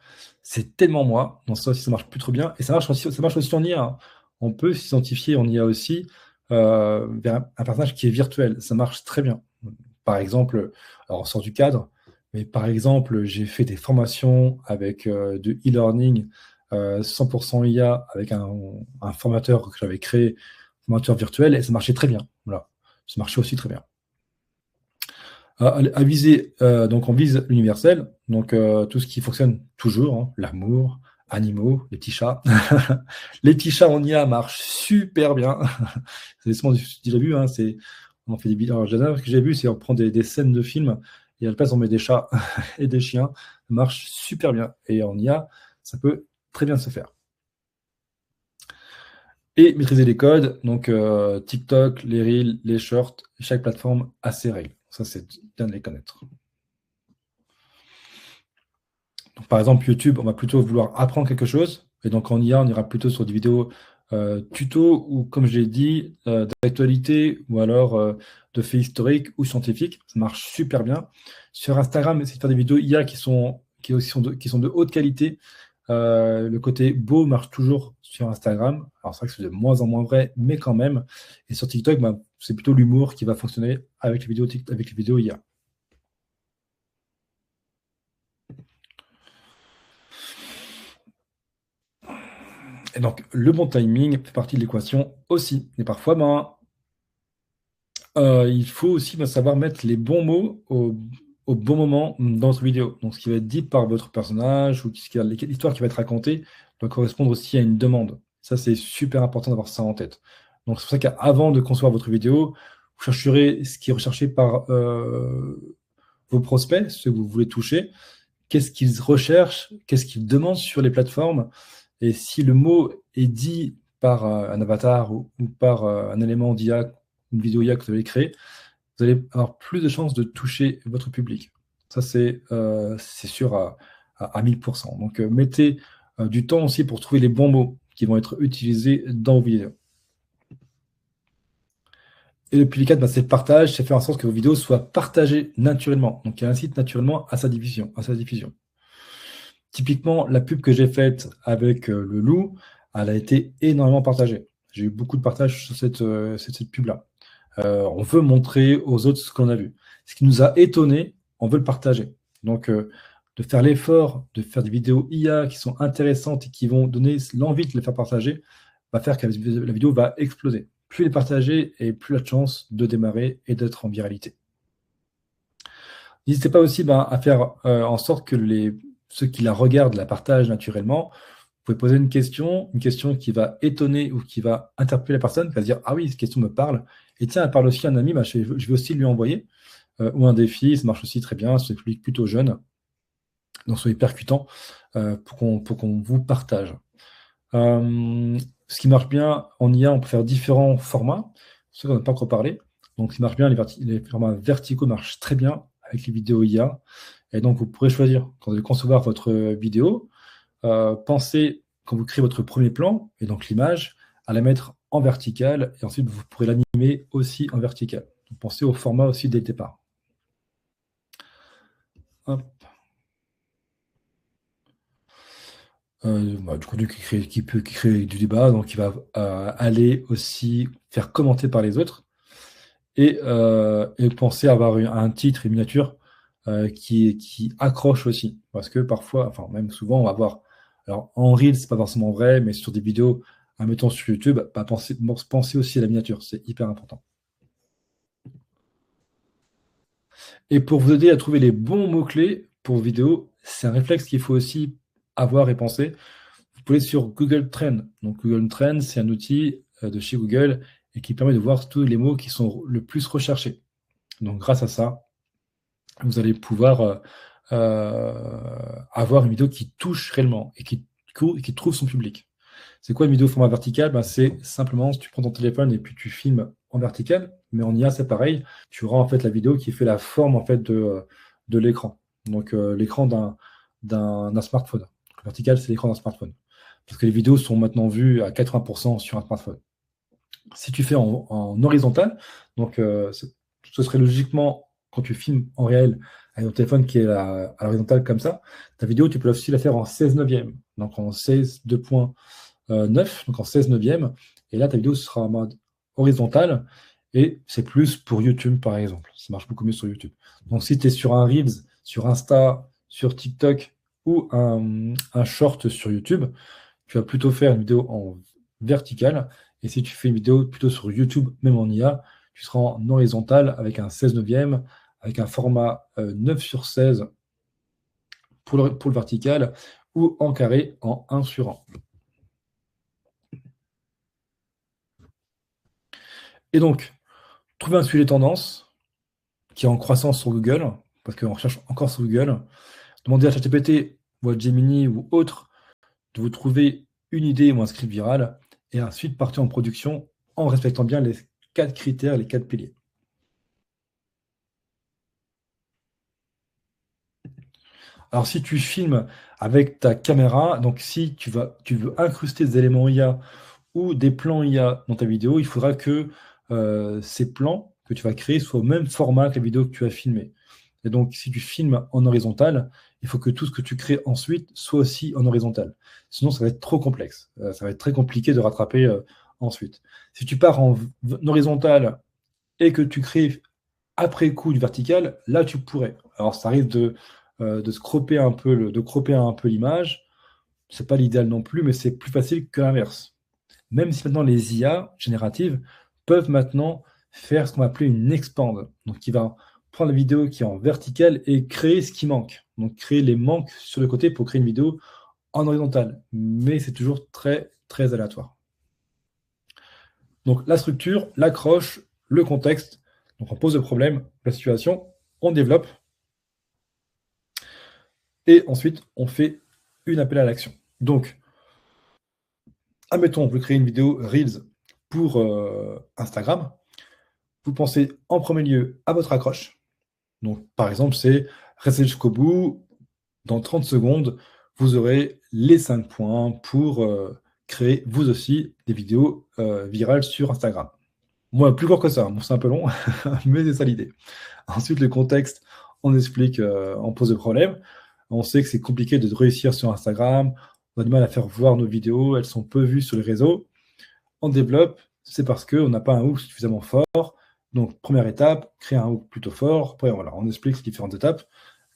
A: c'est tellement moi, donc ça aussi ça marche plus trop bien, et ça marche aussi en IA, hein. On peut s'identifier en IA aussi vers un personnage qui est virtuel, ça marche très bien. Par exemple, alors on sort du cadre, mais par exemple, j'ai fait des formations avec de e-learning 100% IA avec un formateur que j'avais créé, formateur virtuel, et ça marchait très bien. Voilà, ça marchait aussi très bien. À viser, donc on vise l'universel, donc tout ce qui fonctionne toujours, hein, l'amour, animaux, les petits chats. Les petits chats en IA marchent super bien. C'est souvent déjà vu, hein, on fait des vidéos. Alors, ce que j'ai vu, c'est on prend des scènes de films et à la place on met des chats et des chiens. Ça marche super bien. Et en IA, ça peut très bien se faire. Et maîtriser les codes, donc TikTok, les Reels, les Shorts, chaque plateforme a ses règles. Ça, c'est bien de les connaître. Donc, par exemple, YouTube, on va plutôt vouloir apprendre quelque chose. Et donc, en IA, on ira plutôt sur des vidéos tuto ou, comme je l'ai dit, d'actualité ou alors de faits historiques ou scientifiques. Ça marche super bien. Sur Instagram, essayez de faire des vidéos IA qui sont de haute qualité. Le côté beau marche toujours sur Instagram. Alors, c'est vrai que c'est de moins en moins vrai, mais quand même. Et sur TikTok, c'est plutôt l'humour qui va fonctionner avec les vidéos IA. Et donc, le bon timing fait partie de l'équation aussi. Et parfois, il faut aussi savoir mettre les bons mots au bon moment dans votre vidéo. Donc, ce qui va être dit par votre personnage ou l'histoire qui va être racontée doit correspondre aussi à une demande. Ça, c'est super important d'avoir ça en tête. Donc, c'est pour ça qu'avant de concevoir votre vidéo, vous chercherez ce qui est recherché par vos prospects, ceux que vous voulez toucher. Qu'est-ce qu'ils recherchent? Qu'est-ce qu'ils demandent sur les plateformes? Et si le mot est dit par un avatar ou par un élément d'IA, une vidéo IA que vous avez créée, vous allez avoir plus de chances de toucher votre public. Ça, c'est sûr à 1000%. Donc, mettez du temps aussi pour trouver les bons mots qui vont être utilisés dans vos vidéos. Et le pilier 4, c'est le partage, c'est faire en sorte que vos vidéos soient partagées naturellement. Donc, il incite naturellement à sa diffusion. Typiquement, la pub que j'ai faite avec le loup, elle a été énormément partagée. J'ai eu beaucoup de partages sur cette pub-là. On veut montrer aux autres ce qu'on a vu. Ce qui nous a étonnés, on veut le partager. Donc, de faire l'effort, de faire des vidéos IA qui sont intéressantes et qui vont donner l'envie de les faire partager, va faire que la vidéo va exploser. Plus elle est partagée et plus elle a de chance de démarrer et d'être en viralité. N'hésitez pas aussi à faire en sorte que ceux qui la regardent la partagent naturellement. Vous pouvez poser une question qui va étonner ou qui va interpeller la personne, qui va se dire « Ah oui, cette question me parle. Et tiens, elle parle aussi à un ami, je vais aussi lui envoyer. Ou un défi, ça marche aussi très bien, c'est des publics plutôt jeunes. Donc soyez percutants pour qu'on vous partage. Ce qui marche bien en IA, on peut faire différents formats, ceux qu'on n'a pas encore parlé. Donc, ce qui marche bien, les formats verticaux marchent très bien avec les vidéos IA. Et donc, vous pourrez choisir, quand vous allez concevoir votre vidéo, pensez, quand vous créez votre premier plan, et donc l'image, à la mettre en vertical, et ensuite, vous pourrez l'animer aussi en vertical. Donc, pensez au format aussi dès le départ. Hop. Du contenu qui crée du débat, donc qui va aller aussi faire commenter par les autres, et penser à avoir un titre et une miniature qui accroche aussi, parce que parfois, enfin même souvent, on va voir, alors en Reel, c'est pas forcément vrai, mais sur des vidéos, admettons sur YouTube, pensez aussi à la miniature, c'est hyper important. Et pour vous aider à trouver les bons mots-clés pour vos vidéos, c'est un réflexe qu'il faut aussi avoir et penser. Vous pouvez aller sur Google Trends. Donc Google Trends, c'est un outil de chez Google et qui permet de voir tous les mots qui sont le plus recherchés. Donc grâce à ça, vous allez pouvoir avoir une vidéo qui touche réellement et qui trouve son public. C'est quoi une vidéo format vertical? C'est simplement, si tu prends ton téléphone et puis tu filmes en vertical, mais en IA, c'est pareil. Tu auras en fait la vidéo qui fait la forme en fait de l'écran. Donc l'écran d'un smartphone. Le vertical, c'est l'écran d'un smartphone. Parce que les vidéos sont maintenant vues à 80% sur un smartphone. Si tu fais en horizontal, donc ce serait logiquement, quand tu filmes en réel avec ton téléphone qui est à l'horizontale comme ça, ta vidéo, tu peux aussi la faire en 16 neuvième, donc en 16 2.9, donc en 16 neuvième, et là, ta vidéo sera en mode horizontal, et c'est plus pour YouTube, par exemple. Ça marche beaucoup mieux sur YouTube. Donc, si tu es sur un Reels, sur Insta, sur TikTok, ou un short sur YouTube, tu vas plutôt faire une vidéo en verticale, et si tu fais une vidéo plutôt sur YouTube, même en IA, tu seras en horizontal avec un 16 neuvième, avec un format 9/16 pour le vertical, ou en carré en 1/1. Et donc, trouver un sujet tendance qui est en croissance sur Google, parce qu'on recherche encore sur Google, demandez à ChatGPT ou à Gemini ou autre de vous trouver une idée ou un script viral, et ensuite partir en production en respectant bien les 4 critères, les 4 piliers. Alors, si tu filmes avec ta caméra, donc si tu veux incruster des éléments IA ou des plans IA dans ta vidéo, il faudra que ces plans que tu vas créer soient au même format que la vidéo que tu as filmée. Et donc, si tu filmes en horizontal, il faut que tout ce que tu crées ensuite soit aussi en horizontal. Sinon, ça va être trop complexe. Ça va être très compliqué de rattraper ensuite. Si tu pars en horizontal et que tu crées après coup du vertical, là, tu pourrais. Alors, ça risque de cropper un peu l'image. C'est pas l'idéal non plus, mais c'est plus facile que l'inverse. Même si maintenant les IA génératives peuvent maintenant faire ce qu'on va appeler une expand. Donc, qui va prendre la vidéo qui est en verticale et créer ce qui manque. Donc, créer les manques sur le côté pour créer une vidéo en horizontal. Mais c'est toujours très, très aléatoire. Donc, la structure, l'accroche, le contexte. Donc, on pose le problème, la situation, on développe. Et ensuite, on fait une appel à l'action. Donc, admettons, vous créez une vidéo Reels pour Instagram. Vous pensez en premier lieu à votre accroche. Donc, par exemple, c'est restez jusqu'au bout. Dans 30 secondes, vous aurez les 5 points pour créer, vous aussi, des vidéos virales sur Instagram. Moi, plus court que ça. Bon, c'est un peu long, mais c'est ça l'idée. Ensuite, le contexte, on explique, on pose le problème. On sait que c'est compliqué de réussir sur Instagram. On a du mal à faire voir nos vidéos. Elles sont peu vues sur les réseaux. On développe, c'est parce qu'on n'a pas un hook suffisamment fort. Donc, première étape, créer un hook plutôt fort. Après, voilà, on explique les différentes étapes.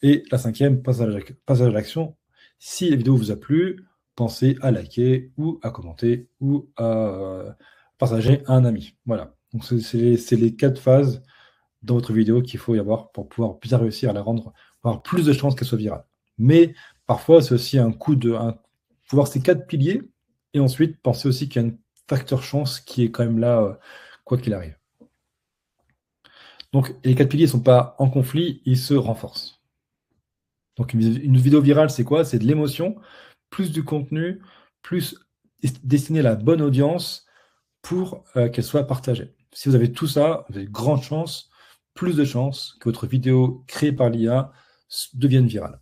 A: Et la cinquième, passage à l'action. Si la vidéo vous a plu, pensez à liker ou à commenter ou à partager à un ami. Voilà. Donc, c'est les 4 phases dans votre vidéo qu'il faut y avoir pour pouvoir bien réussir à la rendre, pour avoir plus de chances qu'elle soit virale. Mais parfois, c'est aussi un coup de... faut voir ces 4 piliers et ensuite penser aussi qu'il y a un facteur chance qui est quand même là, quoi qu'il arrive. Donc, les 4 piliers ne sont pas en conflit, ils se renforcent. Donc, une vidéo virale, c'est quoi? C'est de l'émotion, plus du contenu, plus destiné à la bonne audience pour qu'elle soit partagée. Si vous avez tout ça, vous avez grande chance, plus de chances que votre vidéo créée par l'IA devienne virale.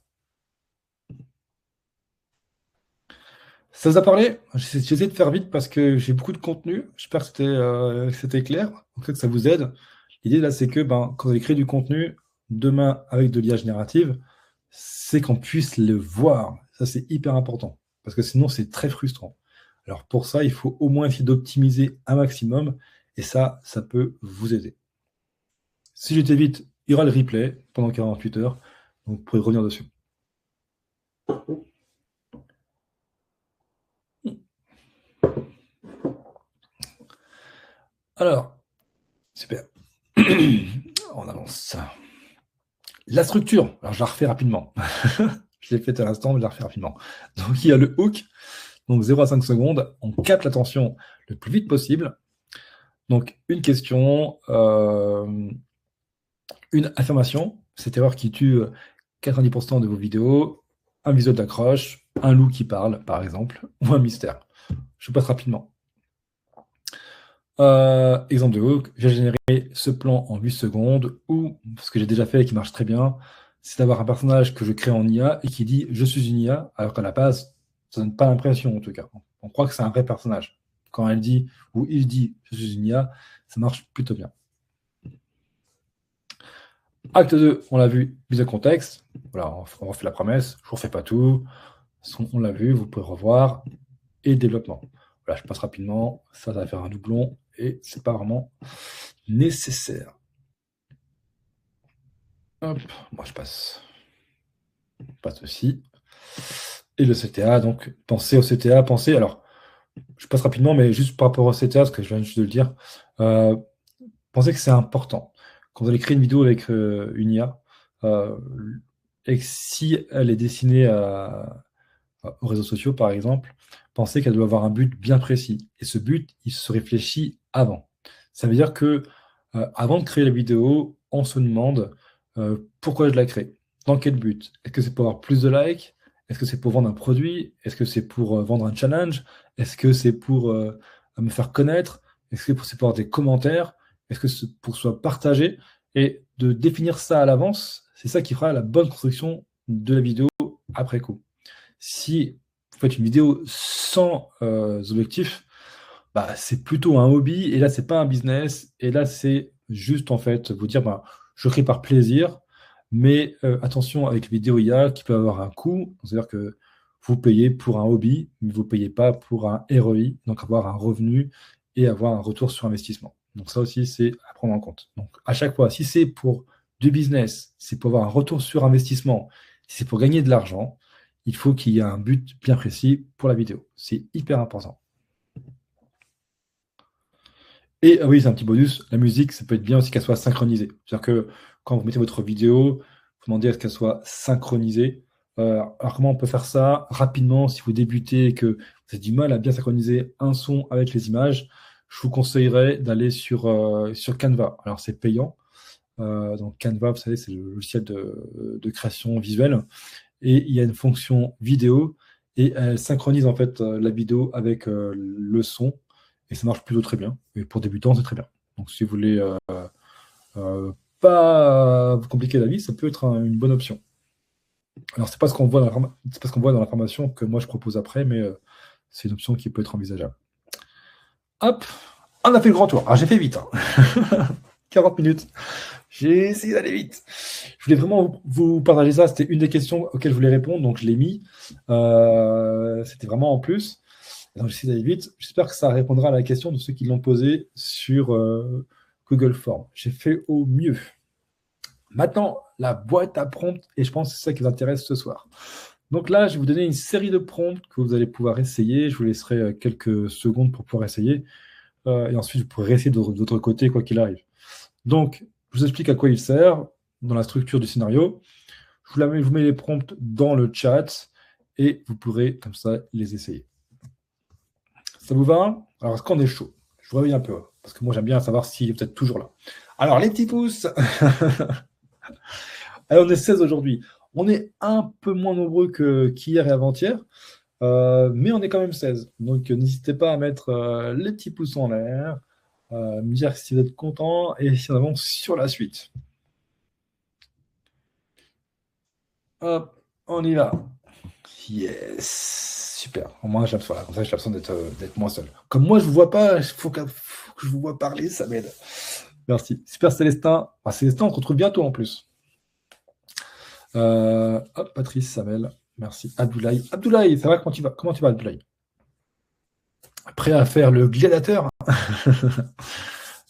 A: Ça vous a parlé? J'ai essayé de faire vite parce que j'ai beaucoup de contenu. J'espère que c'était clair. En fait, que ça vous aide. L'idée là, c'est que quand vous allez créer du contenu, demain avec de l'IA générative, c'est qu'on puisse le voir. Ça, c'est hyper important. Parce que sinon, c'est très frustrant. Alors pour ça, il faut au moins essayer d'optimiser un maximum. Et ça peut vous aider. Si j'étais vite, il y aura le replay pendant 48 heures. Donc vous pourrez revenir dessus. Alors, super. On avance. La structure, alors je la refais rapidement. Je l'ai fait à l'instant, mais je la refais rapidement. Donc il y a le hook, donc 0 à 5 secondes. On capte l'attention le plus vite possible. Donc une question, une affirmation, cette erreur qui tue 90% de vos vidéos, un visuel d'accroche, un loup qui parle, par exemple, ou un mystère. Je passe rapidement. Exemple de hook, j'ai généré ce plan en 8 secondes, ou ce que j'ai déjà fait et qui marche très bien, c'est d'avoir un personnage que je crée en IA et qui dit je suis une IA, alors qu'à la base, ça donne pas l'impression en tout cas. On croit que c'est un vrai personnage. Quand elle dit ou il dit je suis une IA, ça marche plutôt bien. Acte 2, on l'a vu, mise en contexte. Voilà, on refait la promesse, je ne refais pas tout. On l'a vu, vous pouvez revoir. Et développement. Voilà, je passe rapidement, ça va faire un doublon et c'est pas vraiment nécessaire. Hop, moi je passe. Pas de souci. Et le CTA, donc pensez au CTA, pensez. Alors, je passe rapidement, mais juste par rapport au CTA, parce que je viens juste de le dire, pensez que c'est important. Quand vous allez créer une vidéo avec une IA, et que si elle est destinée aux réseaux sociaux, par exemple, pensez qu'elle doit avoir un but bien précis. Et ce but, il se réfléchit avant. Ça veut dire que avant de créer la vidéo, on se demande pourquoi je la crée. Dans quel but? Est-ce que c'est pour avoir plus de likes? Est-ce que c'est pour vendre un produit? Est-ce que c'est pour vendre un challenge? Est-ce que c'est pour me faire connaître? Est-ce que c'est pour avoir des commentaires? Est-ce que c'est pour que ce soit partagé? Et de définir ça à l'avance, c'est ça qui fera la bonne construction de la vidéo après coup. Si vous faites une vidéo sans objectif, c'est plutôt un hobby, et là, c'est pas un business, et là, c'est juste, en fait, vous dire, je crée par plaisir, mais attention avec les vidéos IA qui peuvent avoir un coût, c'est-à-dire que vous payez pour un hobby, mais vous ne payez pas pour un ROI, donc avoir un revenu et avoir un retour sur investissement. Donc ça aussi, c'est à prendre en compte. Donc à chaque fois, si c'est pour du business, c'est pour avoir un retour sur investissement, si c'est pour gagner de l'argent, il faut qu'il y ait un but bien précis pour la vidéo. C'est hyper important. Et oui, c'est un petit bonus, la musique, ça peut être bien aussi qu'elle soit synchronisée. C'est-à-dire que quand vous mettez votre vidéo, vous demandez à ce qu'elle soit synchronisée. Alors comment on peut faire ça rapidement si vous débutez et que vous avez du mal à bien synchroniser un son avec les images? Je vous conseillerais d'aller sur Canva. Alors c'est payant. Donc Canva, vous savez, c'est le logiciel de création visuelle. Et il y a une fonction vidéo et elle synchronise en fait la vidéo avec le son et ça marche plutôt très bien. Et pour débutants, c'est très bien. Donc si vous voulez pas vous compliquer la vie, ça peut être une bonne option. Alors c'est pas ce qu'on voit dans la formation que moi je propose après, mais c'est une option qui peut être envisageable. Hop, on a fait le grand tour. Ah, j'ai fait vite. Hein. 40 minutes. J'ai essayé d'aller vite. Je voulais vraiment vous partager ça. C'était une des questions auxquelles je voulais répondre, donc je l'ai mis. C'était vraiment en plus. Donc j'essaie d'aller vite. J'espère que ça répondra à la question de ceux qui l'ont posée sur Google Forms. J'ai fait au mieux. Maintenant, la boîte à prompts, et je pense que c'est ça qui vous intéresse ce soir. Donc là, je vais vous donner une série de prompts que vous allez pouvoir essayer. Je vous laisserai quelques secondes pour pouvoir essayer. Et ensuite, vous pourrez essayer de votre côté, quoi qu'il arrive. Donc, je vous explique à quoi il sert dans la structure du scénario. Je vous mets les prompts dans le chat et vous pourrez, comme ça, les essayer. Ça vous va? Alors, est-ce qu'on est chaud? Je vous réveille un peu, parce que moi, j'aime bien savoir si vous êtes toujours là. Alors, les petits pouces. Alors, on est 16 aujourd'hui. On est un peu moins nombreux qu'hier et avant-hier, mais on est quand même 16. Donc, n'hésitez pas à mettre les petits pouces en l'air, me dire si vous êtes content et si on avance sur la suite. Hop, on y va. Yes, super. Au moins, j'ai l'impression d'être moins seul. Comme moi, je vous vois pas, il faut que je vous vois parler, ça m'aide. Merci. Super Célestin. Célestin, on se retrouve bientôt en plus. Hop, Patrice, Samuel, merci. Abdoulaye. Abdoulaye, ça va, comment tu vas, Abdoulaye? Prêt à faire le gladiateur?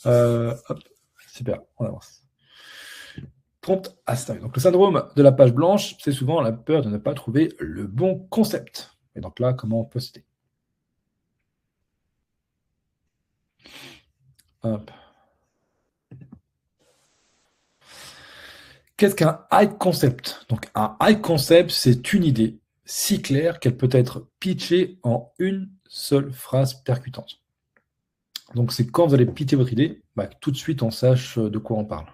A: Hop, super, on avance. Prompt à ça. Donc, le syndrome de la page blanche, c'est souvent la peur de ne pas trouver le bon concept. Et donc là, comment poster? Hop. Qu'est-ce qu'un high concept? Donc, un high concept, c'est une idée si claire qu'elle peut être pitchée en une seule phrase percutante. Donc, c'est quand vous allez pitcher votre idée, tout de suite on sache de quoi on parle.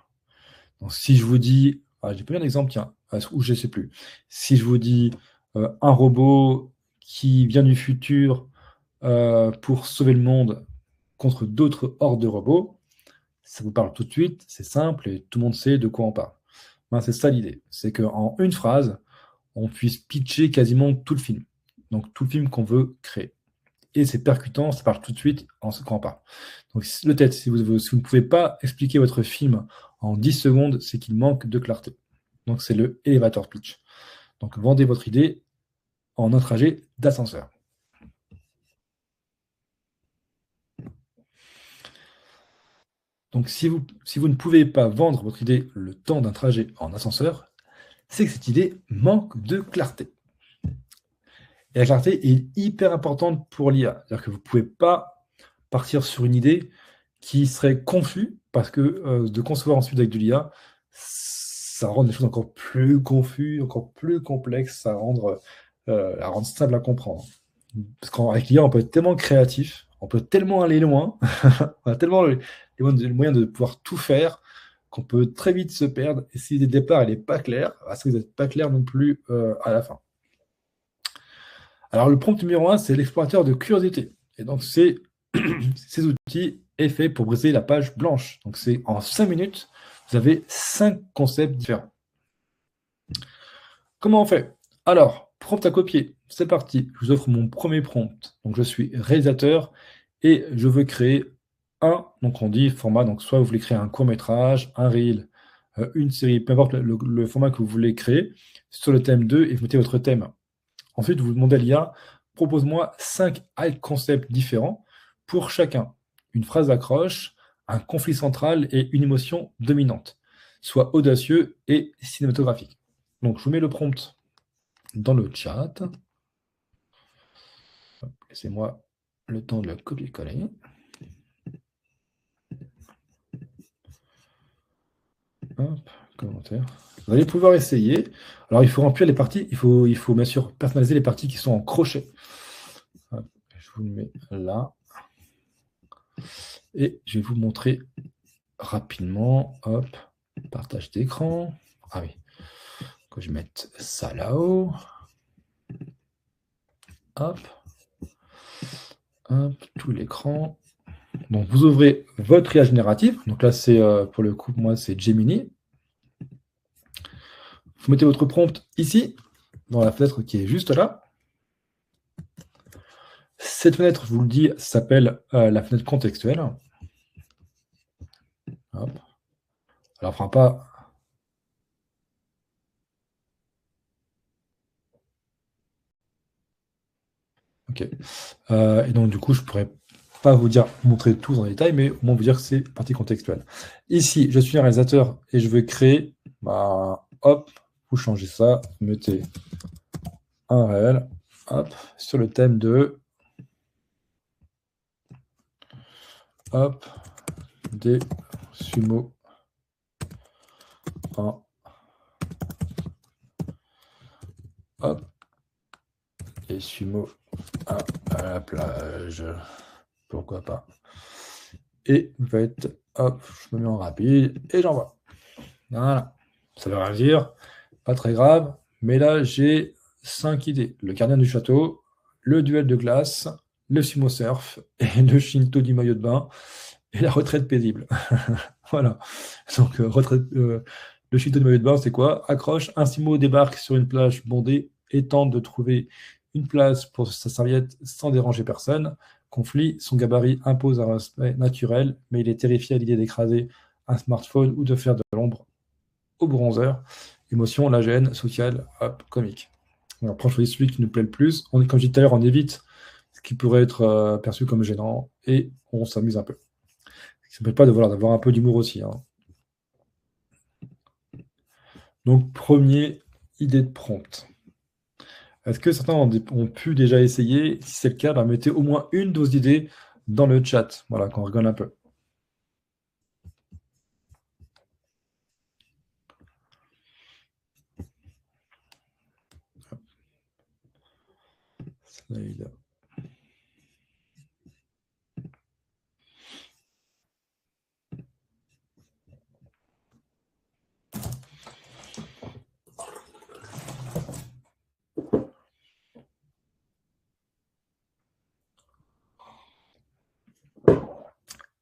A: Donc, si je vous dis, j'ai pas eu un exemple, tiens, ou je ne sais plus. Si je vous dis un robot qui vient du futur pour sauver le monde contre d'autres hordes de robots, ça vous parle tout de suite, c'est simple et tout le monde sait de quoi on parle. C'est ça l'idée, c'est qu'en une phrase, on puisse pitcher quasiment tout le film. Donc tout le film qu'on veut créer. Et c'est percutant, ça parle tout de suite quand on parle. Donc peut-être, si vous ne pouvez pas expliquer votre film en 10 secondes, c'est qu'il manque de clarté. Donc c'est le elevator pitch. Donc vendez votre idée en un trajet d'ascenseur. Donc si vous ne pouvez pas vendre votre idée le temps d'un trajet en ascenseur, c'est que cette idée manque de clarté. Et la clarté est hyper importante pour l'IA. C'est-à-dire que vous ne pouvez pas partir sur une idée qui serait confuse, parce que de concevoir ensuite avec de l'IA, ça rend les choses encore plus confuses, encore plus complexes, ça rend simple à comprendre. Parce qu'avec l'IA, on peut être tellement créatif, on peut tellement aller loin, on a tellement les moyens de pouvoir tout faire, qu'on peut très vite se perdre. Et si dès le départ, elle n'est pas claire, ça ne va pas clair non plus à la fin. Alors, le prompt numéro 1, c'est l'explorateur de curiosité. Et donc, ces outils est fait pour briser la page blanche. Donc, c'est en 5 minutes, vous avez 5 concepts différents. Comment on fait? Alors, prompt à copier. C'est parti. Je vous offre mon premier prompt. Donc, je suis réalisateur et je veux créer donc on dit format, donc soit vous voulez créer un court-métrage, un reel, une série, peu importe le format que vous voulez créer, sur le thème 2 et vous mettez votre thème. Ensuite, vous demandez à l'IA, propose-moi 5 high concepts différents pour chacun. Une phrase d'accroche, un conflit central et une émotion dominante, soit audacieux et cinématographique. Donc, je vous mets le prompt dans le chat. Laissez-moi le temps de le copier-coller. Hop, commentaire. Vous allez pouvoir essayer. Alors, il faut remplir les parties. Il faut bien sûr personnaliser les parties qui sont en crochet. Hop, je vous le mets là. Et je vais vous montrer rapidement. Hop, partage d'écran. Ah oui. Que je mette ça là-haut. Hop. Hop, tout l'écran. Donc, vous ouvrez votre IA générative. Donc là, c'est pour le coup, moi, c'est Gemini. Vous mettez votre prompt ici, dans la fenêtre qui est juste là. Cette fenêtre, je vous le dis, s'appelle la fenêtre contextuelle. Hop. Alors, fera pas. Ok. Et donc, du coup, je pourrais pas vous dire, montrer tout en détail, mais au moins vous dire que c'est partie contextuelle. Ici, je suis un réalisateur et je veux créer, bah, hop, vous changez ça, vous mettez un réel, hop, sur le thème de, hop, des sumo en, hop, des sumo à la plage, pourquoi pas. Et vous faites, hop, je me mets en rapide et j'envoie. Voilà, ça veut rien dire, pas très grave, mais là j'ai 5 idées. Le gardien du château, le duel de glace, le sumo surf, et le shinto du maillot de bain, et la retraite paisible. Voilà. Donc, le shinto du maillot de bain, c'est quoi? Accroche, un sumo débarque sur une plage bondée et tente de trouver une place pour sa serviette sans déranger personne. Conflit, son gabarit impose un respect naturel, mais il est terrifié à l'idée d'écraser un smartphone ou de faire de l'ombre au bronzer. Émotion, la gêne, sociale, hop, comique. Alors, après, on choisit celui qui nous plaît le plus. Comme je disais tout à l'heure, on évite ce qui pourrait être perçu comme gênant et on s'amuse un peu. Ça ne peut pas d'avoir un peu d'humour aussi, hein. Donc, premier idée de prompt. Est-ce que certains ont pu déjà essayer? Si c'est le cas, bah, mettez au moins une dose d'idées dans le chat. Voilà, qu'on rigole un peu. Slide.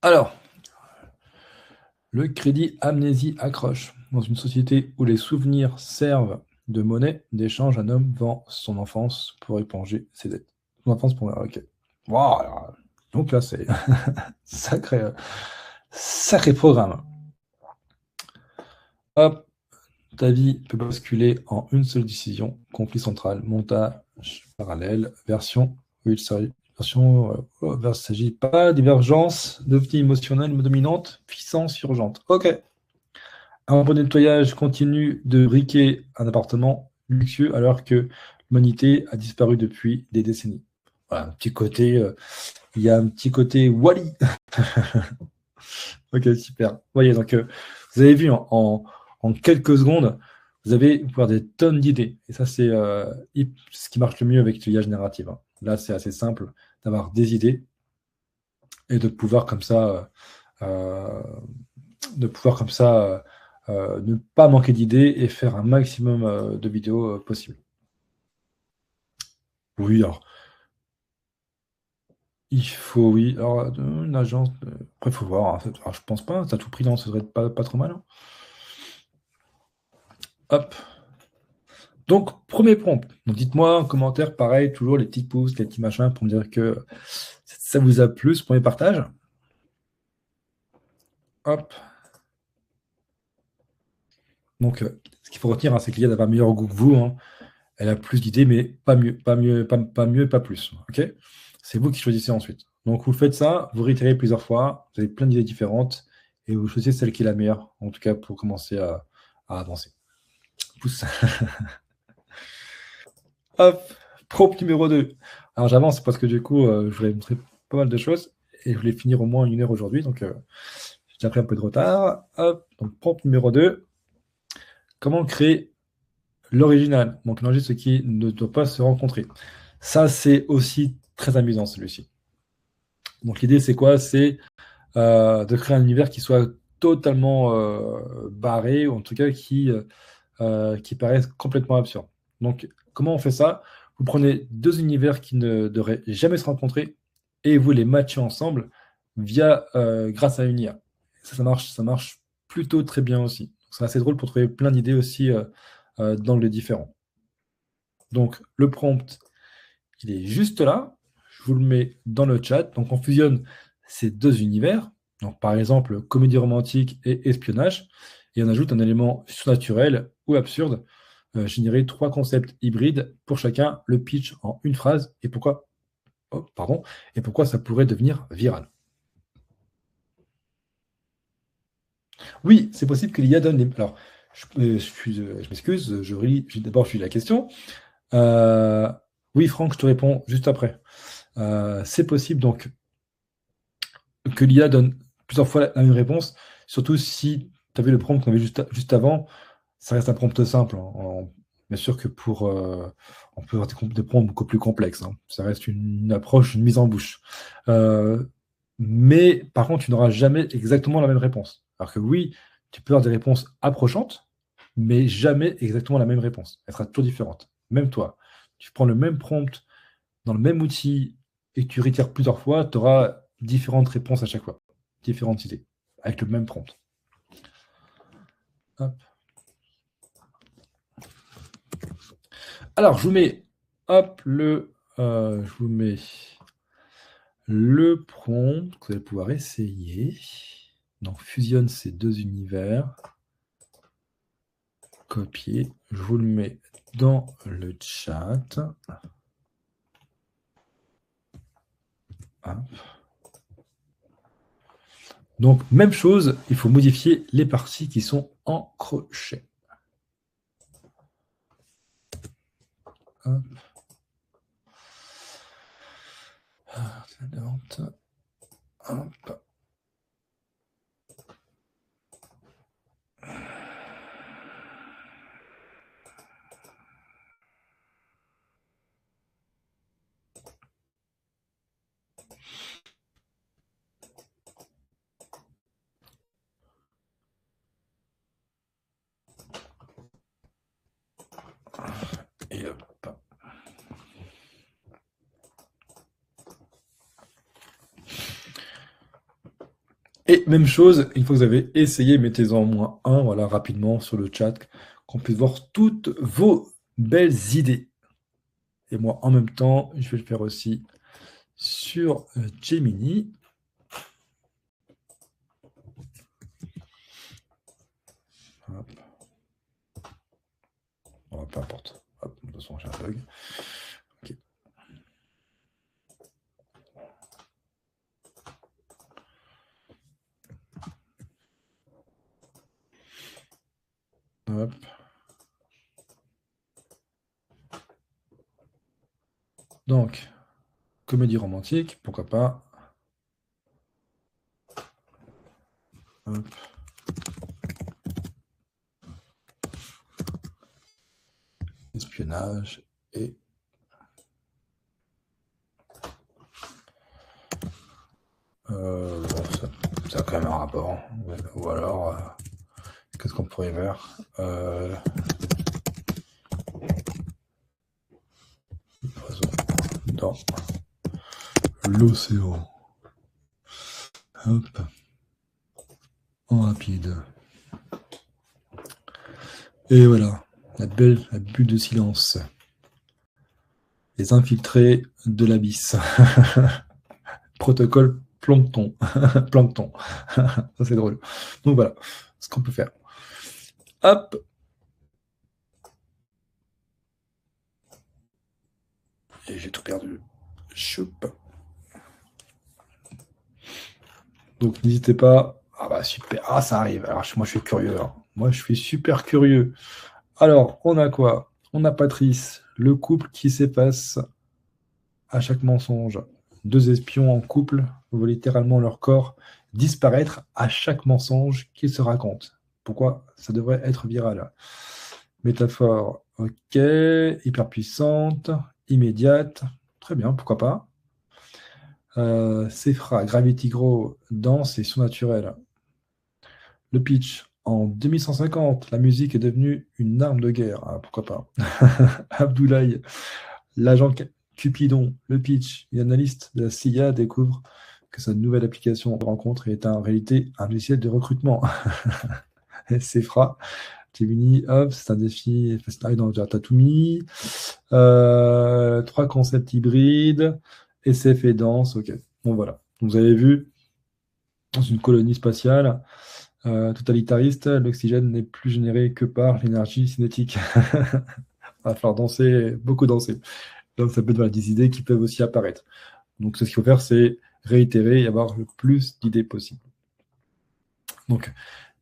A: Alors, le crédit amnésie accroche. Dans une société où les souvenirs servent de monnaie d'échange, un homme vend son enfance pour éponger ses dettes. Son enfance pour... Ok. Wow, donc là, c'est sacré, sacré programme. Hop, ta vie peut basculer en une seule décision. Conflit central, montage parallèle, version. Oui, version. Il ne s'agit pas divergence, d'ovni émotionnelle dominante, puissance urgente. Ok. Un bon nettoyage continue de briquer un appartement luxueux alors que l'humanité a disparu depuis des décennies. Voilà, un petit côté, il y a un petit côté Wally. Ok, super. Vous voyez, donc vous avez vu en quelques secondes, vous avez pouvoir des tonnes d'idées. Et ça, c'est ce qui marche le mieux avec l'utilisation narrative, hein. Là, c'est assez simple d'avoir des idées et de pouvoir comme ça, euh, ne pas manquer d'idées et faire un maximum de vidéos possibles. Oui, alors, il faut, oui. Alors, une agence, après, il faut voir, hein. Alors, je pense pas, ça tout prix, non, ce serait pas trop mal, hein. Hop. Donc, premier prompt. Donc, dites-moi en commentaire, pareil, toujours les petits pouces, les petits machins pour me dire que ça vous a plu, ce premier partage. Hop. Donc, ce qu'il faut retenir, hein, c'est qu'il y a d'avoir meilleur goût que vous, hein. Elle a plus d'idées, mais pas mieux, pas mieux, pas mieux, pas plus. Ok? C'est vous qui choisissez ensuite. Donc, vous faites ça, vous réitérez plusieurs fois, vous avez plein d'idées différentes et vous choisissez celle qui est la meilleure, en tout cas pour commencer à avancer. Pouce. Hop, prompt numéro 2. Alors j'avance parce que du coup, je voulais montrer pas mal de choses et je voulais finir au moins 1 heure aujourd'hui, donc j'ai déjà pris un peu de retard. Hop, donc prompt numéro 2. Comment créer l'original? Donc mélanger ce qui ne doit pas se rencontrer. Ça, c'est aussi très amusant celui-ci. Donc l'idée, c'est quoi? C'est de créer un univers qui soit totalement barré, ou en tout cas qui paraisse complètement absurde. Donc, comment on fait ça? Vous prenez deux univers qui ne devraient jamais se rencontrer et vous les matchez ensemble grâce à une IA. Ça marche plutôt très bien aussi. C'est assez drôle pour trouver plein d'idées aussi dans le différent. Donc, le prompt, il est juste là. Je vous le mets dans le chat. Donc, on fusionne ces deux univers. Donc, par exemple, comédie romantique et espionnage. et on ajoute un élément surnaturel ou absurde, générer 3 concepts hybrides pour chacun, le pitch en une phrase, et pourquoi, oh, pardon, et pourquoi ça pourrait devenir viral. Oui, c'est possible que l'IA donne les... Alors, je m'excuse, d'abord je lis la question. Oui, Franck, je te réponds juste après. C'est possible donc que l'IA donne plusieurs fois la même réponse, surtout si tu as vu le prompt qu'on avait juste avant, ça reste un prompt simple. Bien sûr que on peut avoir des prompts beaucoup plus complexes, hein. Ça reste une approche, une mise en bouche. Mais par contre, tu n'auras jamais exactement la même réponse. Alors que oui, tu peux avoir des réponses approchantes, mais jamais exactement la même réponse. Elle sera toujours différente. Même toi, tu prends le même prompt dans le même outil et que tu réitères plusieurs fois, tu auras différentes réponses à chaque fois, différentes idées, avec le même prompt. Hop. Alors, je vous mets, hop, je vous mets le prompt que vous allez pouvoir essayer. Donc, fusionne ces deux univers. Copier. Je vous le mets dans le chat. Hop. Donc, même chose, il faut modifier les parties qui sont en crochet. Hop. Hop. Et hop. Et même chose, une fois que vous avez essayé, mettez-en au moins un, voilà, rapidement sur le chat, qu'on puisse voir toutes vos belles idées. Et moi, en même temps, je vais le faire aussi sur Gemini. Hop. Oh, peu importe. Hop, de toute façon, j'ai un bug. Ok. Hop. Donc, comédie romantique, pourquoi pas. Hop. Espionnage et ça a quand même un rapport. Ou alors, qu'est-ce qu'on pourrait faire dans l'océan. Hop. En rapide. Et voilà, la bulle de silence. Les infiltrés de l'abysse. Protocole plancton. Plancton. Ça, c'est drôle. Donc voilà ce qu'on peut faire. Hop. Et j'ai tout perdu. Choup. Donc n'hésitez pas. Ah bah super. Ah, ça arrive. Alors moi, je suis curieux. Hein. Moi, je suis super curieux. Alors, on a quoi? On a Patrice, le couple qui s'efface à chaque mensonge. 2 espions en couple voient littéralement leur corps disparaître à chaque mensonge qu'ils se racontent. Pourquoi ça devrait être viral? Métaphore, ok. Hyper puissante, immédiate. Très bien, pourquoi pas. Sephra, Gravity Grow, dense et surnaturel. Le pitch, en 2150, la musique est devenue une arme de guerre. Ah, pourquoi pas. Abdoulaye, l'agent Cupidon, le pitch, une analyste de la CIA découvre que sa nouvelle application de rencontre est en réalité un logiciel de recrutement. Sephra, Gemini, hop, c'est un défi, dans Tatooine. 3 concepts hybrides, SF et danse, ok. Bon voilà. Donc, vous avez vu, dans une colonie spatiale, Totalitariste, l'oxygène n'est plus généré que par l'énergie cinétique. Il va falloir danser, beaucoup danser. Donc ça peut être voilà, des idées qui peuvent aussi apparaître. Donc ce qu'il faut faire, c'est réitérer et avoir le plus d'idées possible. Donc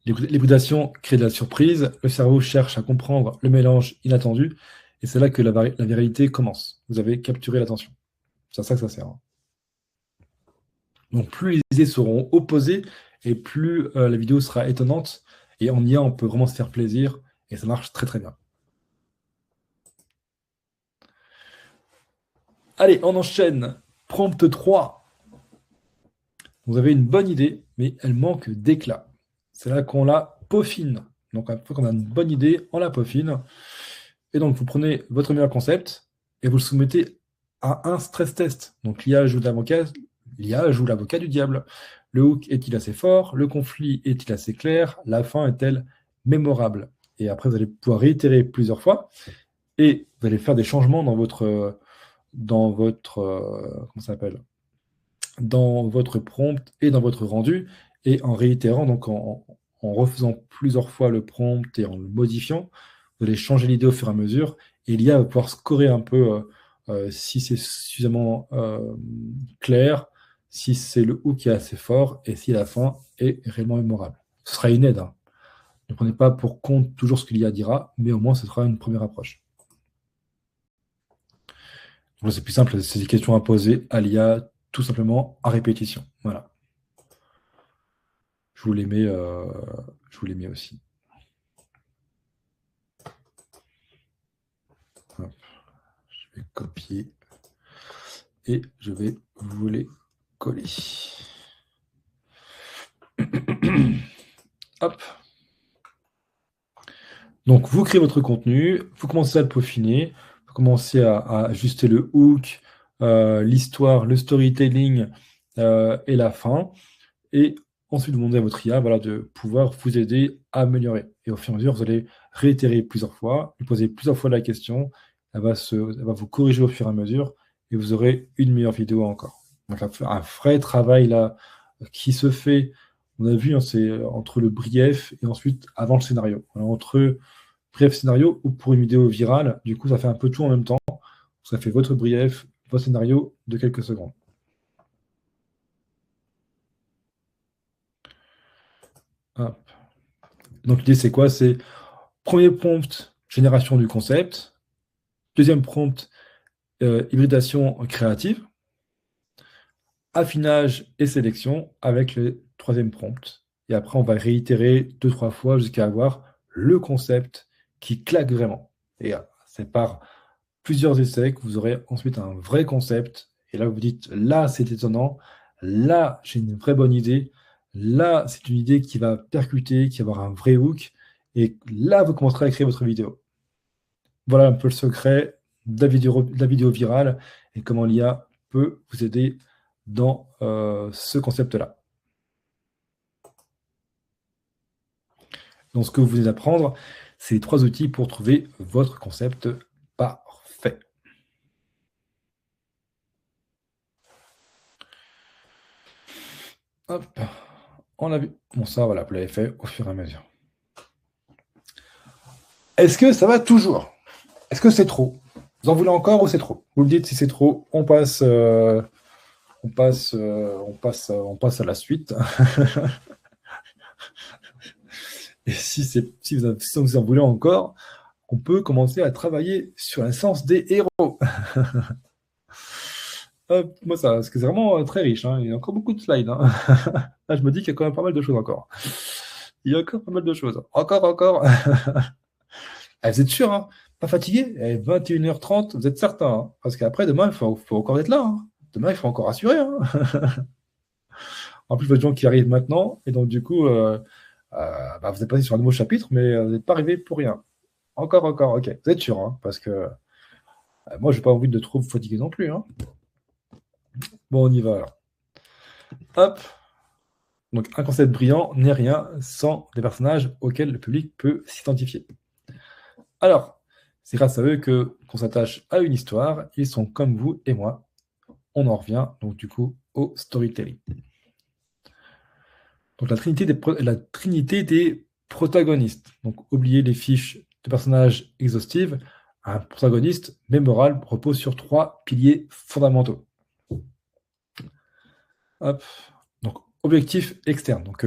A: l'hybridation crée de la surprise, le cerveau cherche à comprendre le mélange inattendu, et c'est là que la viralité commence. Vous avez capturé l'attention. C'est à ça que ça sert. Donc plus les idées seront opposées, et plus la vidéo sera étonnante, et en IA, on peut vraiment se faire plaisir, et ça marche très très bien. Allez, on enchaîne. Prompt 3. Vous avez une bonne idée, mais elle manque d'éclat. C'est là qu'on la peaufine. Donc, une fois qu'on a une bonne idée, on la peaufine. Et donc, vous prenez votre meilleur concept et vous le soumettez à un stress test. Donc, l'IA joue l'avocat du diable. Le hook est-il assez fort? Le conflit est-il assez clair? La fin est-elle mémorable? Et après, vous allez pouvoir réitérer plusieurs fois et vous allez faire des changements dans votre comment ça s'appelle? Dans votre prompt et dans votre rendu, et en réitérant, donc en refaisant plusieurs fois le prompt et en le modifiant, vous allez changer l'idée au fur et à mesure, et l'IA va pouvoir scorer un peu si c'est suffisamment clair, si c'est le hook qui est assez fort, et si la fin est réellement mémorable. Ce sera une aide, hein. Ne prenez pas pour compte toujours ce que l'IA dira, mais au moins ce sera une première approche. Donc c'est plus simple, c'est des questions à poser à l'IA tout simplement à répétition. Voilà. Je vous les mets aussi. Hop. Je vais copier et je vais vous les coller. Hop. Donc, vous créez votre contenu, vous commencez à le peaufiner, vous commencez à ajuster le hook, l'histoire, le storytelling et la fin. Et ensuite, vous demandez à votre IA de pouvoir vous aider à améliorer. Et au fur et à mesure, vous allez réitérer plusieurs fois, lui poser plusieurs fois la question, elle va vous corriger au fur et à mesure, et vous aurez une meilleure vidéo encore. Donc, un vrai travail là qui se fait, on a vu, hein, c'est entre le brief et ensuite avant le scénario. Alors, entre brief scénario ou pour une vidéo virale, du coup, ça fait un peu tout en même temps. Ça fait votre brief, votre scénario de quelques secondes. Hop. Donc l'idée c'est quoi? C'est premier prompt, génération du concept. Deuxième prompt, hybridation créative. Affinage et sélection avec le troisième prompt. Et après, on va réitérer 2-3 fois jusqu'à avoir le concept qui claque vraiment. Et c'est par plusieurs essais que vous aurez ensuite un vrai concept. Et là, vous vous dites, là, c'est étonnant. Là, j'ai une vraie bonne idée. Là, c'est une idée qui va percuter, qui va avoir un vrai hook. Et là, vous commencerez à créer votre vidéo. Voilà un peu le secret de la vidéo virale et comment l'IA peut vous aider dans ce concept-là. Donc, ce que vous venez d'apprendre, c'est les 3 outils pour trouver votre concept parfait. Hop, on l'a vu. Bon, ça, voilà, vous l'avez fait au fur et à mesure. Est-ce que ça va toujours? Est-ce que c'est trop? Vous en voulez encore ou c'est trop? Vous me dites si c'est trop, on passe à la suite. Et si vous en voulez encore, on peut commencer à travailler sur l'essence des héros. Moi, ça, parce que c'est vraiment très riche, hein. Il y a encore beaucoup de slides, hein. Là, je me dis qu'il y a quand même pas mal de choses encore. Il y a encore pas mal de choses. Encore. Ah, vous êtes sûr, hein? Pas fatigué? 21h30, vous êtes certain, hein? Parce qu'après, demain, il faut encore être là, hein. Demain, il faut encore assurer, hein. En plus, il y a des gens qui arrivent maintenant, et donc du coup, vous êtes passé sur un nouveau chapitre, mais vous n'êtes pas arrivé pour rien. Encore, ok. Vous êtes sûr, hein? Parce que moi, je n'ai pas envie de trop vous fatiguer non plus, hein. Bon, on y va alors. Hop. Donc, un concept brillant n'est rien sans des personnages auxquels le public peut s'identifier. Alors, c'est grâce à eux qu'on s'attache à une histoire. Ils sont comme vous et moi. On en revient donc du coup au storytelling. Donc la trinité des protagonistes. Donc oubliez les fiches de personnages exhaustives. Un protagoniste mémorable repose sur 3 piliers fondamentaux. Hop. Donc objectif externe. Donc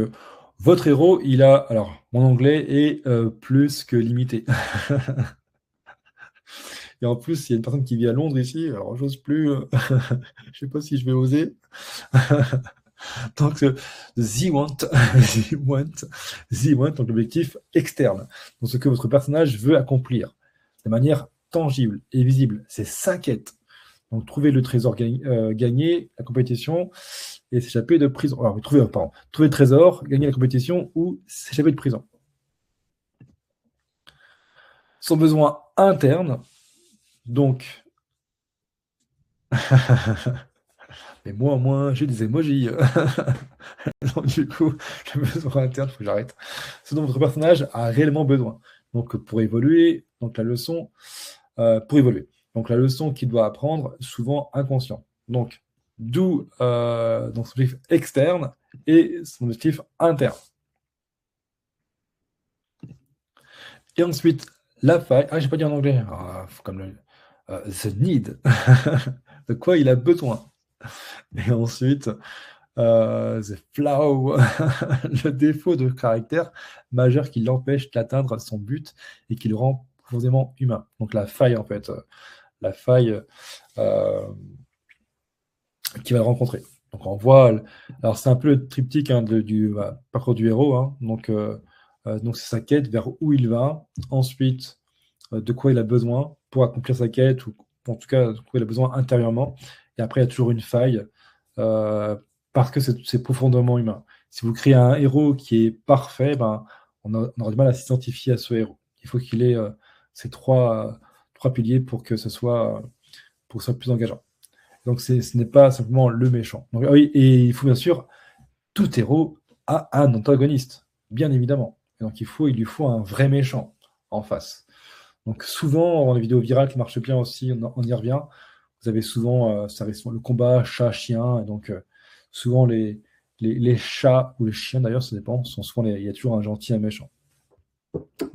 A: votre héros, il a... Alors, mon anglais est plus que limité. Et en plus, il y a une personne qui vit à Londres ici, alors j'ose plus. Je sais pas si je vais oser. Donc, the want, donc l'objectif externe. Donc, ce que votre personnage veut accomplir de manière tangible et visible. C'est 5 quêtes. Donc, trouver le trésor gagné, la compétition, et s'échapper de prison. Alors, trouver le trésor, gagner la compétition ou s'échapper de prison. Son besoin interne, donc... Mais moi, au moins, j'ai des emojis. Donc, du coup, le besoin interne, il faut que j'arrête. Ce dont votre personnage a réellement besoin. Donc, pour évoluer, donc la leçon, pour évoluer. Donc, la leçon qu'il doit apprendre, souvent inconscient. Donc, d'où son objectif externe et son objectif interne. Et ensuite, la faille. Ah, j'ai pas dit en anglais. Faut comme le the need. De quoi il a besoin. Et ensuite, the flaw, le défaut de caractère majeur qui l'empêche d'atteindre son but et qui le rend profondément humain. Donc la faille, en fait, la faille qu'il va rencontrer. Donc on voit, alors c'est un peu le triptyque du parcours du héros. Hein. Donc c'est sa quête, vers où il va. Ensuite, de quoi il a besoin pour accomplir sa quête, ou en tout cas, de quoi il a besoin intérieurement. Et après, il y a toujours une faille, parce que c'est profondément humain. Si vous créez un héros qui est parfait, on aura du mal à s'identifier à ce héros. Il faut qu'il ait ces trois piliers pour que ce soit plus engageant. Donc, ce n'est pas simplement le méchant. Donc, oui, et il faut bien sûr, tout héros a un antagoniste, bien évidemment. Et donc, il lui faut un vrai méchant en face. Donc, souvent, dans les vidéos virales qui marchent bien aussi, on y revient, vous avez souvent le combat chat-chien. Et donc, souvent, les chats, ou les chiens d'ailleurs, ça dépend, il y a toujours un gentil et un méchant.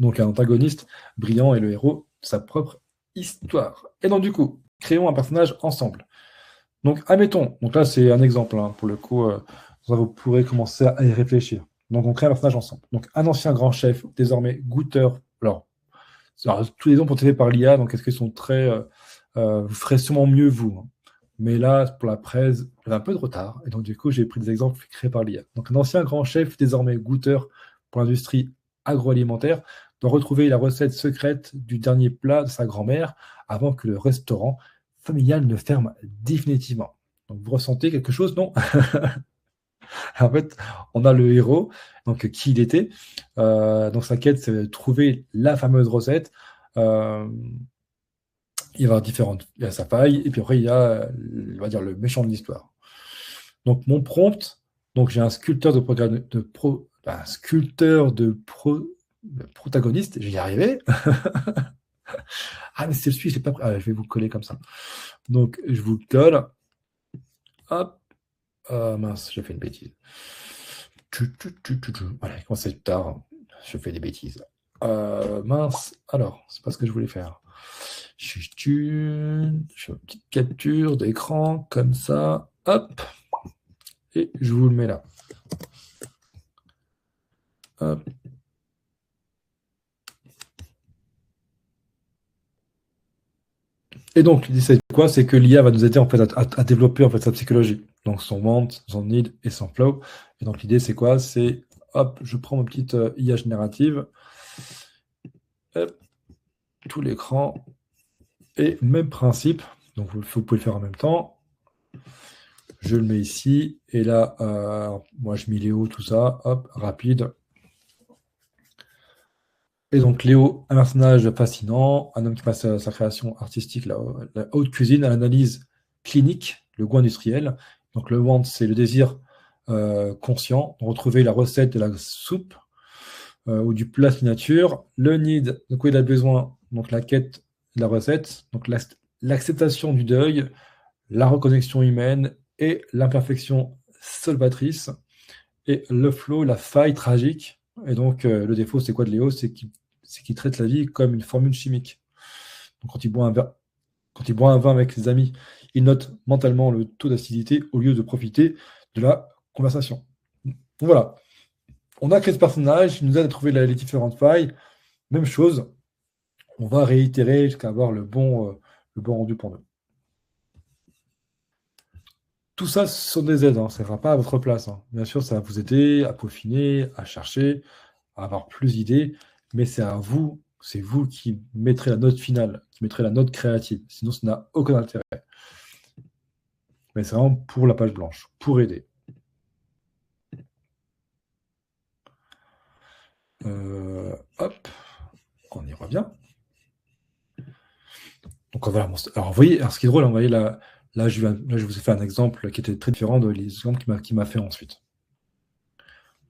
A: Donc, un antagoniste brillant et le héros de sa propre histoire. Et donc, du coup, créons un personnage ensemble. Donc, admettons, donc là, c'est un exemple, hein, pour le coup, vous pourrez commencer à y réfléchir. Donc, on crée un personnage ensemble. Donc, un ancien grand chef, désormais goûteur. Alors tous les exemples ont été faits par l'IA, donc est-ce qu'ils sont très... vous ferez sûrement mieux, vous. Hein. Mais là, pour la presse, j'ai un peu de retard. Et donc, du coup, j'ai pris des exemples créés par l'IA. Donc, un ancien grand chef, désormais goûteur pour l'industrie agroalimentaire, doit retrouver la recette secrète du dernier plat de sa grand-mère avant que le restaurant familial ne ferme définitivement. Donc, vous ressentez quelque chose, non? En fait, on a le héros, donc qui il était. Donc, sa quête, c'est de trouver la fameuse recette. Il y a sa faille, et puis après, il y a, on va dire, le méchant de l'histoire. Donc, mon prompt, donc j'ai un sculpteur de protagoniste, je vais y arriver. Ah, mais c'est celui, je l'ai pas pris. Ah, je vais vous coller comme ça. Donc, je vous colle. Hop. Mince, j'ai fait une bêtise. Voilà, il commence à être tard. Je fais des bêtises. Mince. Alors, c'est pas ce que je voulais faire. Je fais une petite capture d'écran, comme ça. Hop. Et je vous le mets là. Hop. Et donc, l'idée, c'est quoi? C'est que l'IA va nous aider en fait, à développer en fait, sa psychologie. Donc, son want, son need et son flow. Et donc, l'idée, c'est quoi? C'est, hop, je prends ma petite IA générative. Hop, tout l'écran. Et même principe. Donc, vous pouvez le faire en même temps. Je le mets ici. Et là, moi, je mets Léo, tout ça. Hop, rapide. Et donc, Léo, un personnage fascinant, un homme qui passe sa création artistique, la haute cuisine, à l'analyse clinique, le goût industriel. Donc, le want, c'est le désir conscient, de retrouver la recette de la soupe ou du plat signature. Le need, de quoi il a besoin, donc la quête de la recette, donc l'acceptation du deuil, la reconnexion humaine et l'imperfection salvatrice. Et le flow, la faille tragique. Et donc, le défaut, c'est quoi de Léo? C'est qu'il traite la vie comme une formule chimique. Donc, quand il boit un vin avec ses amis, il note mentalement le taux d'acidité au lieu de profiter de la conversation. Donc voilà, on a créé ce personnage, il nous aide à trouver les différentes failles. Même chose, on va réitérer jusqu'à avoir le bon rendu pour nous. Tout ça, ce sont des aides, hein, ça ne sera pas à votre place, hein. Bien sûr, ça va vous aider à peaufiner, à chercher, à avoir plus d'idées, mais c'est vous qui mettrez la note finale, qui mettrez la note créative. Sinon, ça n'a aucun intérêt. Mais c'est vraiment pour la page blanche, pour aider. Hop, on y revient. Donc voilà, alors vous voyez, alors ce qui est drôle, hein, vous voyez là, je vous ai fait un exemple qui était très différent de l'exemple qu'il m'a fait ensuite.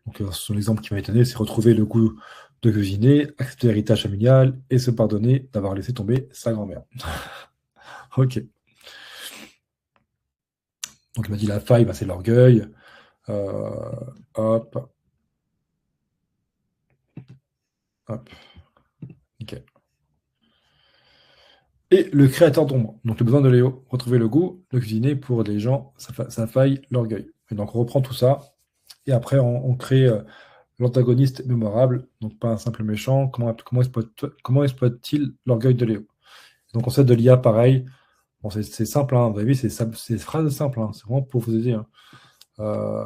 A: Donc son exemple qui m'a étonné, c'est retrouver le goût de cuisiner, accepter l'héritage familial et se pardonner d'avoir laissé tomber sa grand-mère. Ok. Donc il m'a dit la faille, bah, c'est l'orgueil. Hop, hop, nickel. Et le créateur d'ombre. Donc le besoin de Léo, retrouver le goût de cuisiner pour des gens, sa faille, l'orgueil. Et donc on reprend tout ça, et après on crée l'antagoniste mémorable, donc pas un simple méchant. Comment exploite-t-il l'orgueil de Léo? Donc on sait de l'IA pareil. Bon, c'est simple, hein, vous avez vu, c'est phrases simples, hein, c'est vraiment pour vous aider, hein. Euh,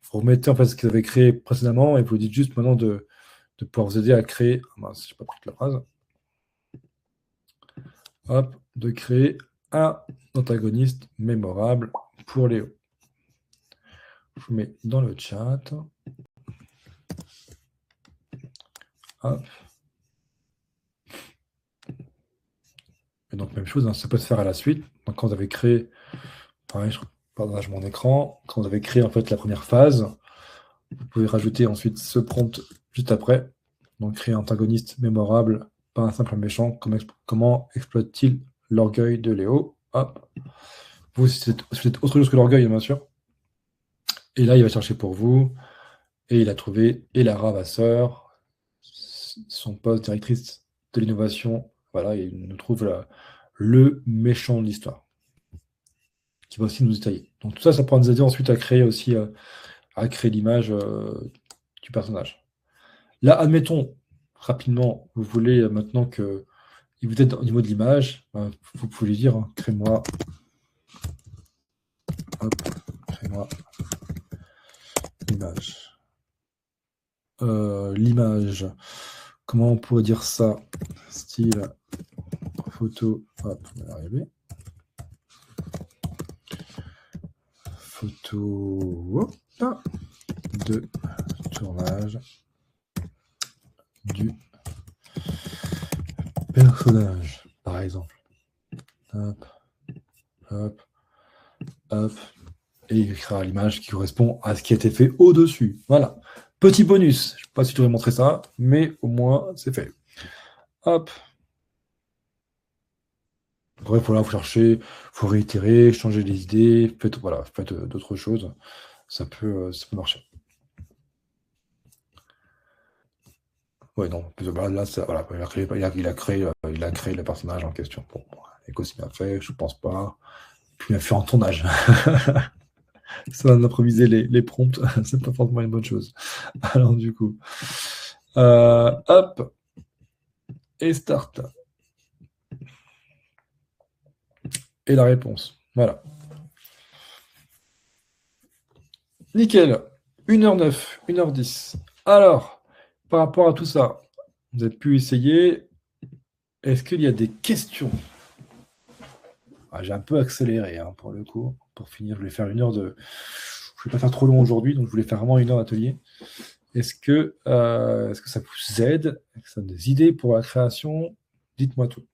A: vous remettez en fait ce que vous avez créé précédemment et vous dites juste maintenant de pouvoir vous aider à créer. Ah mince, j'ai pas pris toute la phrase. Hop, de créer un antagoniste mémorable pour Léo. Je vous mets dans le chat. Hop. Et donc, même chose, hein, ça peut se faire à la suite. Donc, quand vous avez créé, pareil, je partage mon écran. Quand vous avez créé en fait la première phase, vous pouvez rajouter ensuite ce prompt juste après. Donc, créer un antagoniste mémorable, pas un simple méchant. Comment exploite-t-il l'orgueil de Léo? Hop. Vous, c'est autre chose que l'orgueil, bien sûr. Et là, il va chercher pour vous. Et il a trouvé Elara Vasseur, son poste directrice de l'innovation. Voilà, et il nous trouve le méchant de l'histoire, qui va aussi nous détailler. Donc tout ça, ça pourra nous aider ensuite à créer aussi à créer l'image du personnage. Là, admettons, rapidement, vous voulez maintenant que il vous aide au niveau de l'image, vous pouvez lui dire, hein, crée-moi l'image. L'image, comment on pourrait dire ça? Style photo, hop, on va y arriver. Photo hop, de tournage du personnage, par exemple. Hop, hop, hop. Et il créera l'image qui correspond à ce qui a été fait au-dessus. Voilà. Petit bonus. Je ne sais pas si tu aurais montré ça, mais au moins, c'est fait. Hop. Bref, voilà, vous cherchez, il faut réitérer, changer les idées, faites d'autres choses. Ça peut marcher. Ouais, non, là, voilà, il a créé le personnage en question. Bon, Ego, c'est bien fait, je pense pas. Puis il a fait en tournage. Ça va improviser les prompts, c'est pas forcément une bonne chose. Alors, du coup, hop, et start. Et la réponse. Voilà. Nickel. 1h09, 1h10. Alors, par rapport à tout ça, vous avez pu essayer. Est-ce qu'il y a des questions? J'ai un peu accéléré, hein, pour le coup. Pour finir, je voulais faire 1 heure de. Je ne vais pas faire trop long aujourd'hui, donc je voulais faire vraiment 1 heure d'atelier. Est-ce que ça vous aide? Est-ce que ça donne des idées pour la création? Dites-moi tout.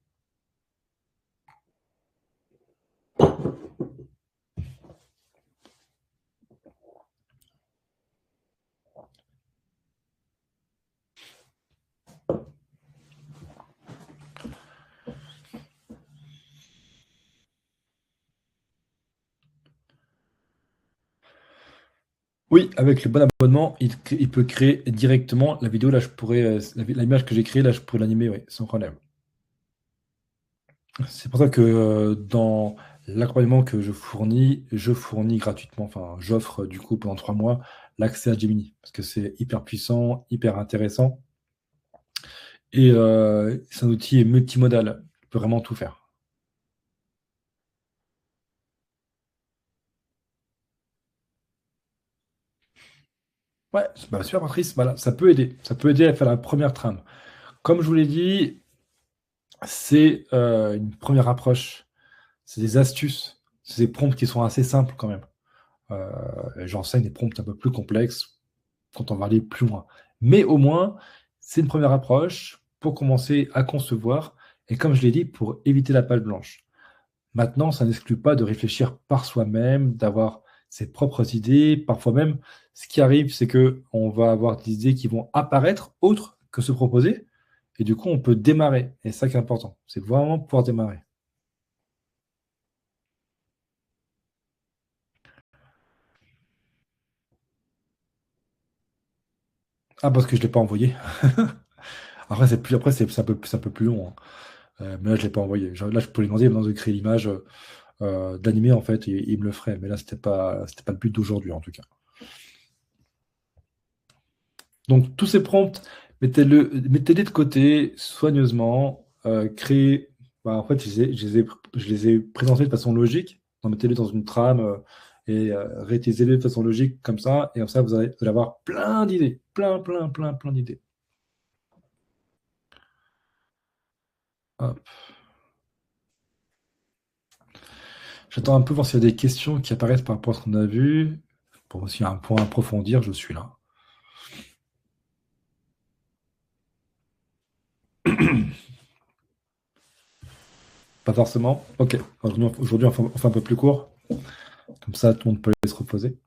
A: Oui, avec le bon abonnement, il peut créer directement la vidéo. Là, je pourrais, l'image que j'ai créée, là, je pourrais l'animer, oui, sans problème. C'est pour ça que dans l'accompagnement que je fournis gratuitement, enfin, j'offre du coup pendant 3 mois l'accès à Gemini, parce que c'est hyper puissant, hyper intéressant, et c'est un outil multimodal, il peut vraiment tout faire. Ouais, bah, super Patrice, voilà, ça peut aider à faire la première trame. Comme je vous l'ai dit, c'est une première approche, c'est des astuces, c'est des prompts qui sont assez simples quand même. J'enseigne des prompts un peu plus complexes quand on va aller plus loin. Mais au moins, c'est une première approche pour commencer à concevoir et comme je l'ai dit, pour éviter la page blanche. Maintenant, ça n'exclut pas de réfléchir par soi-même, d'avoir ses propres idées. Parfois même, ce qui arrive, c'est que on va avoir des idées qui vont apparaître autres que se proposer et du coup, on peut démarrer et c'est ça qui est important, c'est vraiment pouvoir démarrer. Ah, parce que je l'ai pas envoyé. Après, c'est un peu plus long, hein. Mais là, je l'ai pas envoyé. Là, je peux lui demander maintenant de créer l'image, d'animer en fait, et il me le ferait. Mais là, c'était pas le but d'aujourd'hui en tout cas. Donc tous ces prompts, mettez-les de côté soigneusement, créez. Bah, en fait, je les ai présentés de façon logique. Donc, mettez-les dans une trame et réutilisez-les de façon logique comme ça. Et comme ça, vous allez avoir plein d'idées, plein d'idées. Hop. J'attends un peu voir s'il y a des questions qui apparaissent par rapport à ce qu'on a vu. Pour aussi un point à approfondir, je suis là. Pas forcément. Ok. Aujourd'hui, on fait un peu plus court. Comme ça, tout le monde peut aller se reposer.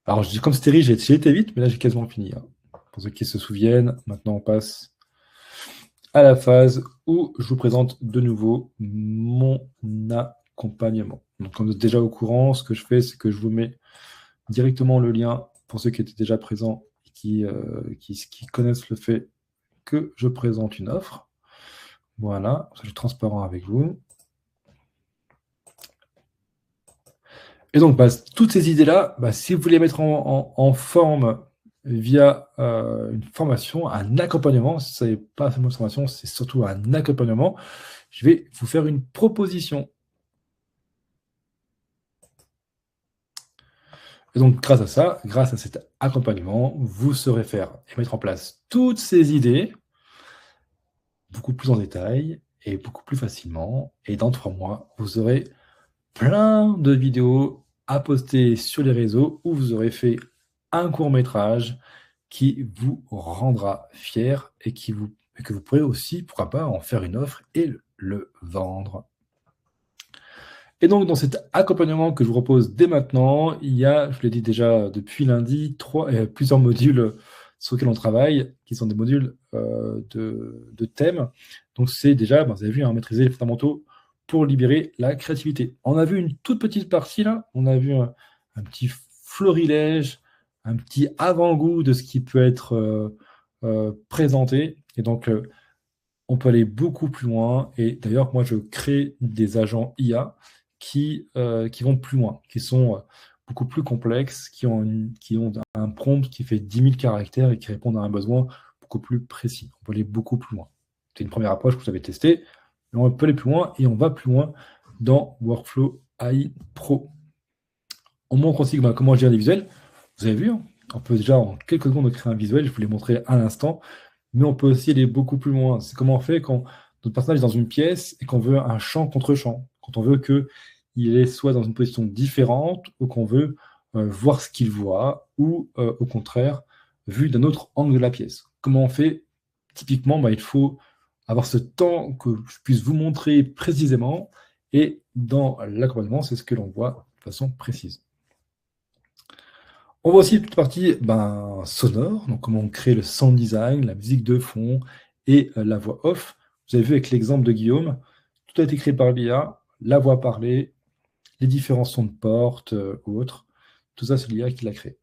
A: Alors, je dis comme c'était riche, j'ai été vite, mais là, j'ai quasiment fini, hein. Pour ceux qui se souviennent, maintenant, on passe à la phase où je vous présente de nouveau mon accompagnement. Donc, quand vous êtes déjà au courant, ce que je fais, c'est que je vous mets directement le lien pour ceux qui étaient déjà présents et qui connaissent le fait que je présente une offre. Voilà, je suis transparent avec vous. Et donc, bah, toutes ces idées-là, bah, si vous voulez mettre en forme via une formation, un accompagnement, ce n'est pas seulement une formation, c'est surtout un accompagnement, je vais vous faire une proposition. Et donc, grâce à ça, grâce à cet accompagnement, vous saurez faire et mettre en place toutes ces idées beaucoup plus en détail et beaucoup plus facilement. Et dans 3 mois, vous aurez plein de vidéos à poster sur les réseaux où vous aurez fait un court-métrage qui vous rendra fier et que vous pourrez aussi, pourquoi pas, en faire une offre et le vendre. Et donc, dans cet accompagnement que je vous propose dès maintenant, il y a, je l'ai dit déjà depuis lundi, plusieurs modules sur lesquels on travaille, qui sont des modules de thèmes. Donc, c'est déjà, vous avez vu, hein, maîtriser les fondamentaux pour libérer la créativité. On a vu une toute petite partie là, on a vu un petit florilège, un petit avant-goût de ce qui peut être présenté. Et donc, on peut aller beaucoup plus loin. Et d'ailleurs, moi, je crée des agents IA qui vont plus loin, qui sont beaucoup plus complexes, qui ont un prompt qui fait 10 000 caractères et qui répondent à un besoin beaucoup plus précis. On peut aller beaucoup plus loin. C'est une première approche que vous avez testée, mais on peut aller plus loin et on va plus loin dans Workflow AI Pro. On montre aussi comment gérer les visuels. Vous avez vu, hein, on peut déjà en quelques secondes créer un visuel, je vous l'ai montré à l'instant, mais on peut aussi aller beaucoup plus loin. C'est comment on fait quand notre personnage est dans une pièce et qu'on veut un champ contre champ, quand on veut qu'il est soit dans une position différente ou qu'on veut voir ce qu'il voit ou au contraire, vu d'un autre angle de la pièce. Comment on fait? Typiquement, il faut avoir ce temps que je puisse vous montrer précisément et dans l'accompagnement, c'est ce que l'on voit de façon précise. On voit aussi toute partie sonore, donc comment on crée le sound design, la musique de fond et la voix off. Vous avez vu avec l'exemple de Guillaume, tout a été créé par l'IA, la voix parlée, les différents sons de porte ou autres. Tout ça, c'est l'IA qui l'a créé.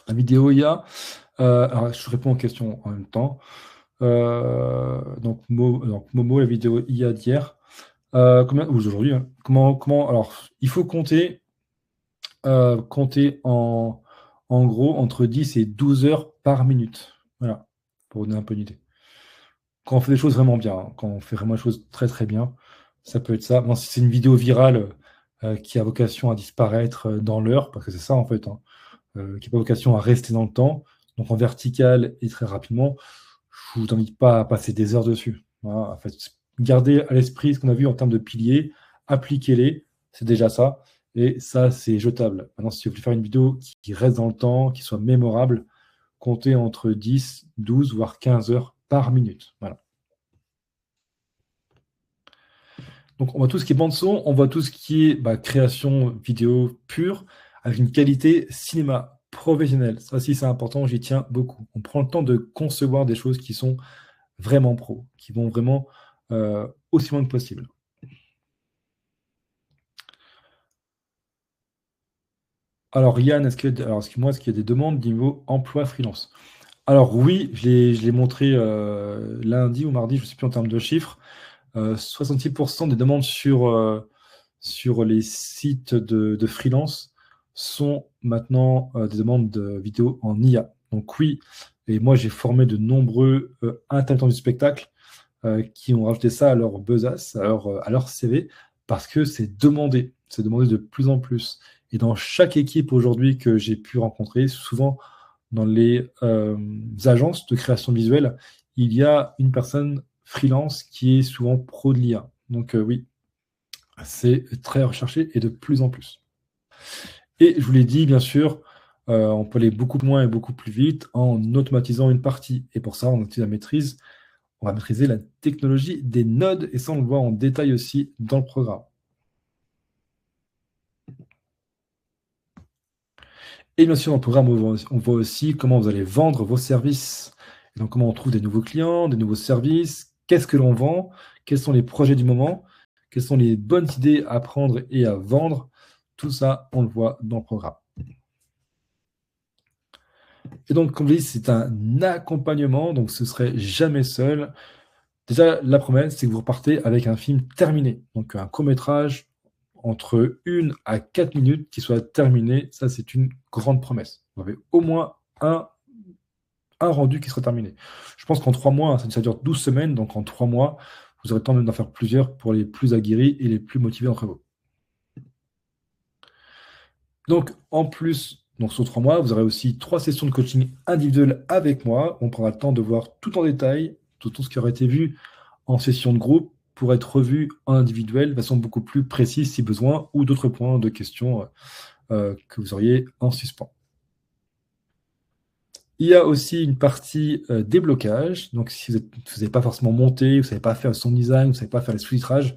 A: La vidéo IA, alors je réponds aux questions en même temps. Donc, Momo, la vidéo IA d'hier, ou d'aujourd'hui, hein. Alors, il faut compter en gros entre 10 et 12 heures par minute. Voilà, pour vous donner un peu une idée. Quand on fait des choses vraiment bien, hein, quand on fait vraiment des choses très très bien, ça peut être ça. Bon, si c'est une vidéo virale qui a vocation à disparaître dans l'heure, parce que c'est ça en fait, hein, qui n'a pas vocation à rester dans le temps, donc en vertical et très rapidement, je ne vous invite pas à passer des heures dessus. Voilà, en fait, gardez à l'esprit ce qu'on a vu en termes de piliers, appliquez-les, c'est déjà ça, et ça, c'est jetable. Maintenant, si vous voulez faire une vidéo qui reste dans le temps, qui soit mémorable, comptez entre 10, 12, voire 15 heures par minute. Voilà. Donc, on voit tout ce qui est bande-son, on voit tout ce qui est création vidéo pure, avec une qualité cinéma professionnelle. Ça aussi, c'est important, j'y tiens beaucoup. On prend le temps de concevoir des choses qui sont vraiment pro, qui vont vraiment aussi loin que possible. Alors, Yann, est-ce qu'il y a des demandes niveau emploi freelance? Alors, oui, je l'ai montré lundi ou mardi, je ne sais plus en termes de chiffres. 66% des demandes sur les sites de freelance sont maintenant des demandes de vidéos en IA. Donc oui, et moi j'ai formé de nombreux intermittents du spectacle qui ont rajouté ça à leur besace, à leur CV, parce que c'est demandé de plus en plus. Et dans chaque équipe aujourd'hui que j'ai pu rencontrer, souvent dans les agences de création visuelle, il y a une personne freelance qui est souvent pro de l'IA. Donc oui, c'est très recherché et de plus en plus. Et je vous l'ai dit, bien sûr, on peut aller beaucoup plus loin et beaucoup plus vite en automatisant une partie. Et pour ça, on va maîtriser la technologie des nodes, et ça, on le voit en détail aussi dans le programme. Et bien sûr, dans le programme, on voit aussi comment vous allez vendre vos services. Et donc, comment on trouve des nouveaux clients, des nouveaux services, qu'est-ce que l'on vend, quels sont les projets du moment, quelles sont les bonnes idées à prendre et à vendre. Tout ça, on le voit dans le programme. Et donc, comme je dis, c'est un accompagnement, donc ce serait jamais seul. Déjà, la promesse, c'est que vous repartez avec un film terminé. Donc, un court-métrage entre 1 à 4 minutes qui soit terminé. Ça, c'est une grande promesse. Vous avez au moins un rendu qui sera terminé. Je pense qu'en 3 mois, ça dure 12 semaines, donc en 3 mois, vous aurez le temps d'en faire plusieurs pour les plus aguerris et les plus motivés d'entre vous. Donc, en plus, sur 3 mois, vous aurez aussi 3 sessions de coaching individuelles avec moi. On prendra le temps de voir tout en détail, tout ce qui aurait été vu en session de groupe pour être revu en individuel de façon beaucoup plus précise si besoin, ou d'autres points de questions que vous auriez en suspens. Il y a aussi une partie déblocage. Donc, si vous n'avez pas forcément monté, vous ne savez pas faire le sound design, vous ne savez pas faire les sous-titrages,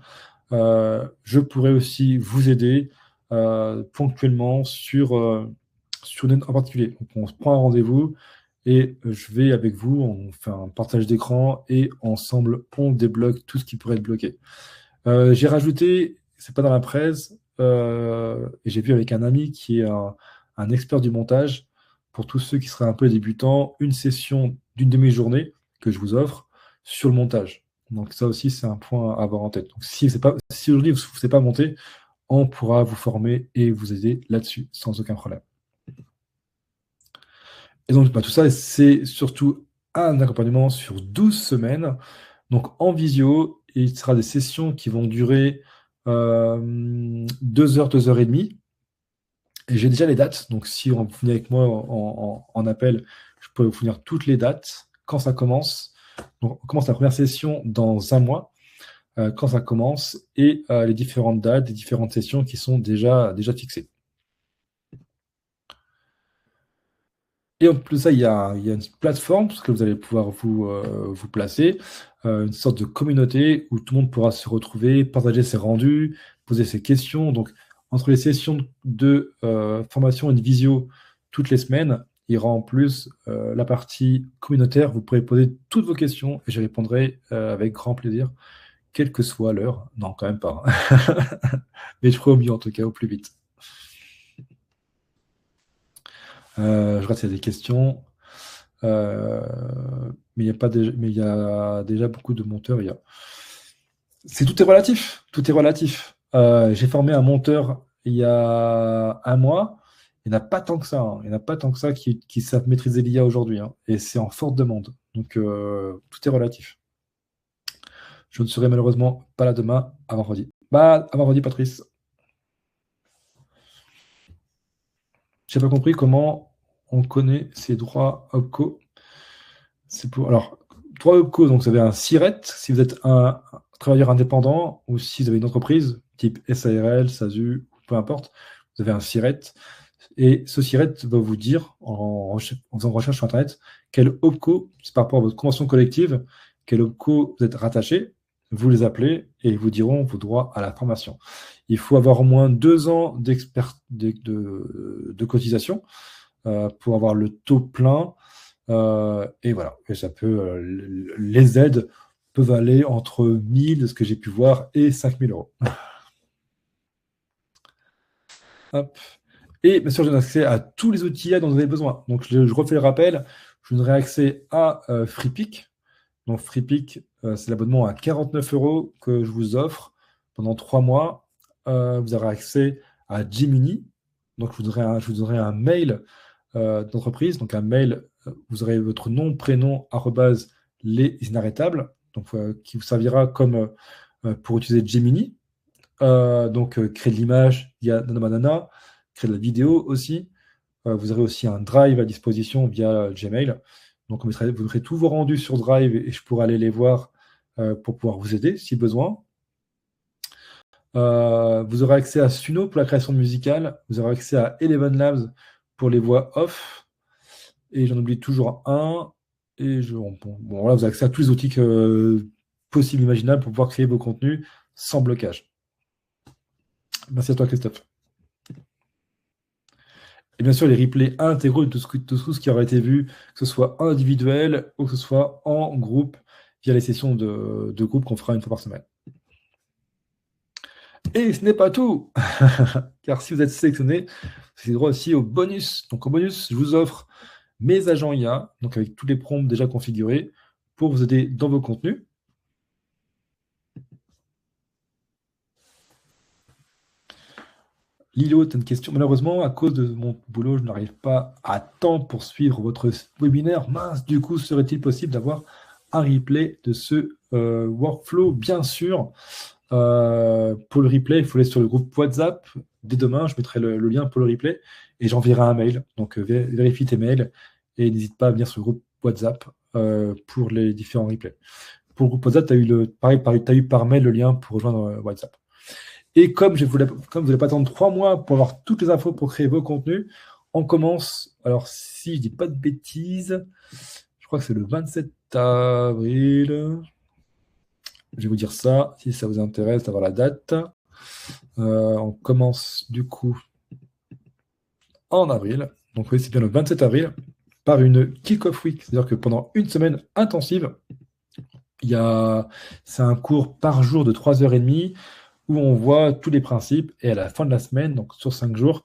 A: je pourrais aussi vous aider ponctuellement sur une en particulier. Donc, on se prend un rendez-vous et je vais avec vous, on fait un partage d'écran et ensemble, on débloque tout ce qui pourrait être bloqué. J'ai rajouté, c'est pas dans la presse, et j'ai vu avec un ami qui est un expert du montage, pour tous ceux qui seraient un peu débutants, une session d'une demi-journée que je vous offre sur le montage. Donc ça aussi, c'est un point à avoir en tête. Donc si aujourd'hui vous ne savez pas monter, on pourra vous former et vous aider là-dessus sans aucun problème. Et donc tout ça, c'est surtout un accompagnement sur 12 semaines, donc en visio, et il sera des sessions qui vont durer 2 heures, 2 heures et demie. Et j'ai déjà les dates, donc si vous venez avec moi en appel, je peux vous fournir toutes les dates, quand ça commence. Donc, on commence la première session dans 1 mois, quand ça commence, et les différentes dates, les différentes sessions qui sont déjà fixées. Et en plus de ça, il y a une plateforme, parce que vous allez pouvoir vous placer, une sorte de communauté où tout le monde pourra se retrouver, partager ses rendus, poser ses questions. Donc, entre les sessions de formation et de visio toutes les semaines, il y aura en plus la partie communautaire. Vous pourrez poser toutes vos questions et je répondrai avec grand plaisir, quelle que soit l'heure. Non, quand même pas. Mais je ferai au mieux en tout cas, au plus vite. Je regarde s'il y a des questions. Mais il y a déjà beaucoup de monteurs. Tout est relatif. Tout est relatif. J'ai formé un monteur il y a un mois. Il n'y en a pas tant que ça. Il n'y en a pas tant que ça qui savent maîtriser l'IA aujourd'hui. Et c'est en forte demande. Donc, tout est relatif. Je ne serai malheureusement pas là demain, à vendredi. Bah, à vendredi, Patrice. J'ai pas compris comment on connaît ces droits OPCO. Alors, droits OPCO, donc vous avez un SIRET si vous êtes un travailleur indépendant ou si vous avez une entreprise type SARL, SASU, peu importe, vous avez un SIRET. Et ce SIRET va vous dire, en faisant recherche sur Internet, quel OPCO, c'est par rapport à votre convention collective, quel OPCO vous êtes rattaché, vous les appelez et ils vous diront vos droits à la formation. Il faut avoir au moins 2 ans de cotisation pour avoir le taux plein. Et voilà. Et ça peut, les aides peuvent aller entre 1000, de ce que j'ai pu voir, et 5000 euros. Hop. Et bien sûr, je donne accès à tous les outils dont vous avez besoin. Donc, je refais le rappel. Je donnerai accès à FreePic. Donc, FreePic, c'est l'abonnement à 49 euros que je vous offre pendant 3 mois. Vous aurez accès à Gemini. Donc, je vous donnerai un mail d'entreprise. Donc, un mail, vous aurez votre nom, prénom, @lesinarrêtables, donc qui vous servira comme pour utiliser Gemini. Donc, créer de l'image via Nanabanana, créer de la vidéo aussi. Vous aurez aussi un Drive à disposition via Gmail. Donc, vous mettrez tous vos rendus sur Drive et je pourrai aller les voir pour pouvoir vous aider si besoin. Vous aurez accès à Suno pour la création musicale. Vous aurez accès à Eleven Labs pour les voix off. Et j'en oublie toujours un. Et voilà, vous avez accès à tous les outils possibles, imaginables pour pouvoir créer vos contenus sans blocage. Merci à toi, Christophe. Et bien sûr, les replays intégraux de tout ce qui aura été vu, que ce soit individuel ou que ce soit en groupe, via les sessions de groupe qu'on fera une fois par semaine. Et ce n'est pas tout, car si vous êtes sélectionné, vous avez droit aussi au bonus. Donc, au bonus, je vous offre mes agents IA, donc avec tous les prompts déjà configurés, pour vous aider dans vos contenus. Lilo, tu as une question. Malheureusement, à cause de mon boulot, je n'arrive pas à temps pour suivre votre webinaire. Mince, du coup, serait-il possible d'avoir un replay de ce workflow? Bien sûr. Pour le replay, il faut aller sur le groupe WhatsApp. Dès demain, je mettrai le lien pour le replay et j'enverrai un mail. Donc, vérifie tes mails et n'hésite pas à venir sur le groupe WhatsApp pour les différents replays. Pour le groupe WhatsApp, tu as eu par mail le lien pour rejoindre WhatsApp. Et comme vous n'allez pas attendre 3 mois pour avoir toutes les infos pour créer vos contenus, on commence, alors si je ne dis pas de bêtises, je crois que c'est le 27 avril. Je vais vous dire ça, si ça vous intéresse d'avoir la date. On commence du coup en avril. Donc oui, c'est bien le 27 avril, par une kick-off week. C'est-à-dire que pendant une semaine intensive, c'est un cours par jour de 3h30 où on voit tous les principes. Et à la fin de la semaine, donc sur 5 jours,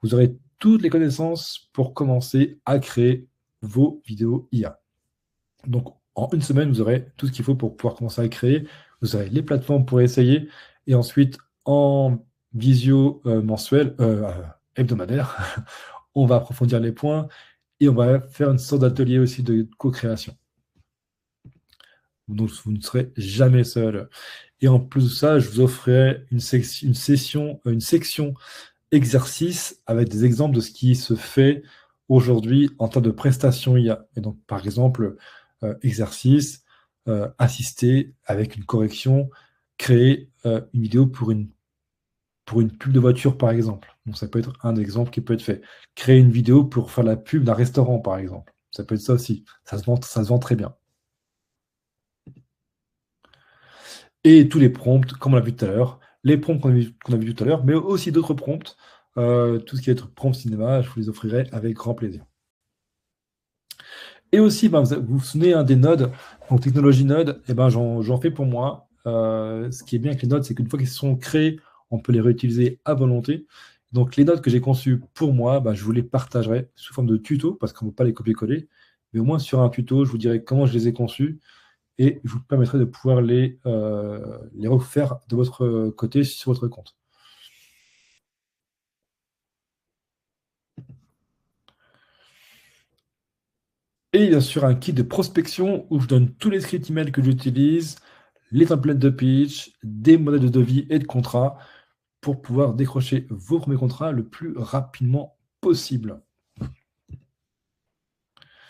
A: vous aurez toutes les connaissances pour commencer à créer vos vidéos IA. Donc, en une semaine, vous aurez tout ce qu'il faut pour pouvoir commencer à créer. Vous aurez les plateformes pour essayer. Et ensuite, en visio hebdomadaire, on va approfondir les points et on va faire une sorte d'atelier aussi de co-création. Donc, vous ne serez jamais seul. Et en plus de ça, je vous offrirai une section exercice avec des exemples de ce qui se fait aujourd'hui en termes de prestations IA. Et donc, par exemple, exercice, assister avec une correction, créer une vidéo pour une pub de voiture, par exemple. Donc, ça peut être un exemple qui peut être fait. Créer une vidéo pour faire la pub d'un restaurant, par exemple. Ça peut être ça aussi. Ça se vend très bien. Et tous les prompts, comme on l'a vu tout à l'heure, les prompts qu'on a vu tout à l'heure, mais aussi d'autres prompts. Tout ce qui est prompt cinéma, je vous les offrirai avec grand plaisir. Et aussi, ben, vous vous souvenez des nodes, donc technologie node, et ben, j'en fais pour moi. Ce qui est bien avec les nodes, c'est qu'une fois qu'ils sont créés, on peut les réutiliser à volonté. Donc les nodes que j'ai conçues pour moi, ben, je vous les partagerai sous forme de tuto, parce qu'on ne peut pas les copier-coller. Mais au moins sur un tuto, je vous dirai comment je les ai conçus et je vous permettrai de pouvoir les refaire de votre côté sur votre compte. Et bien sûr, un kit de prospection où je donne tous les scripts email que j'utilise, les templates de pitch, des modèles de devis et de contrats pour pouvoir décrocher vos premiers contrats le plus rapidement possible.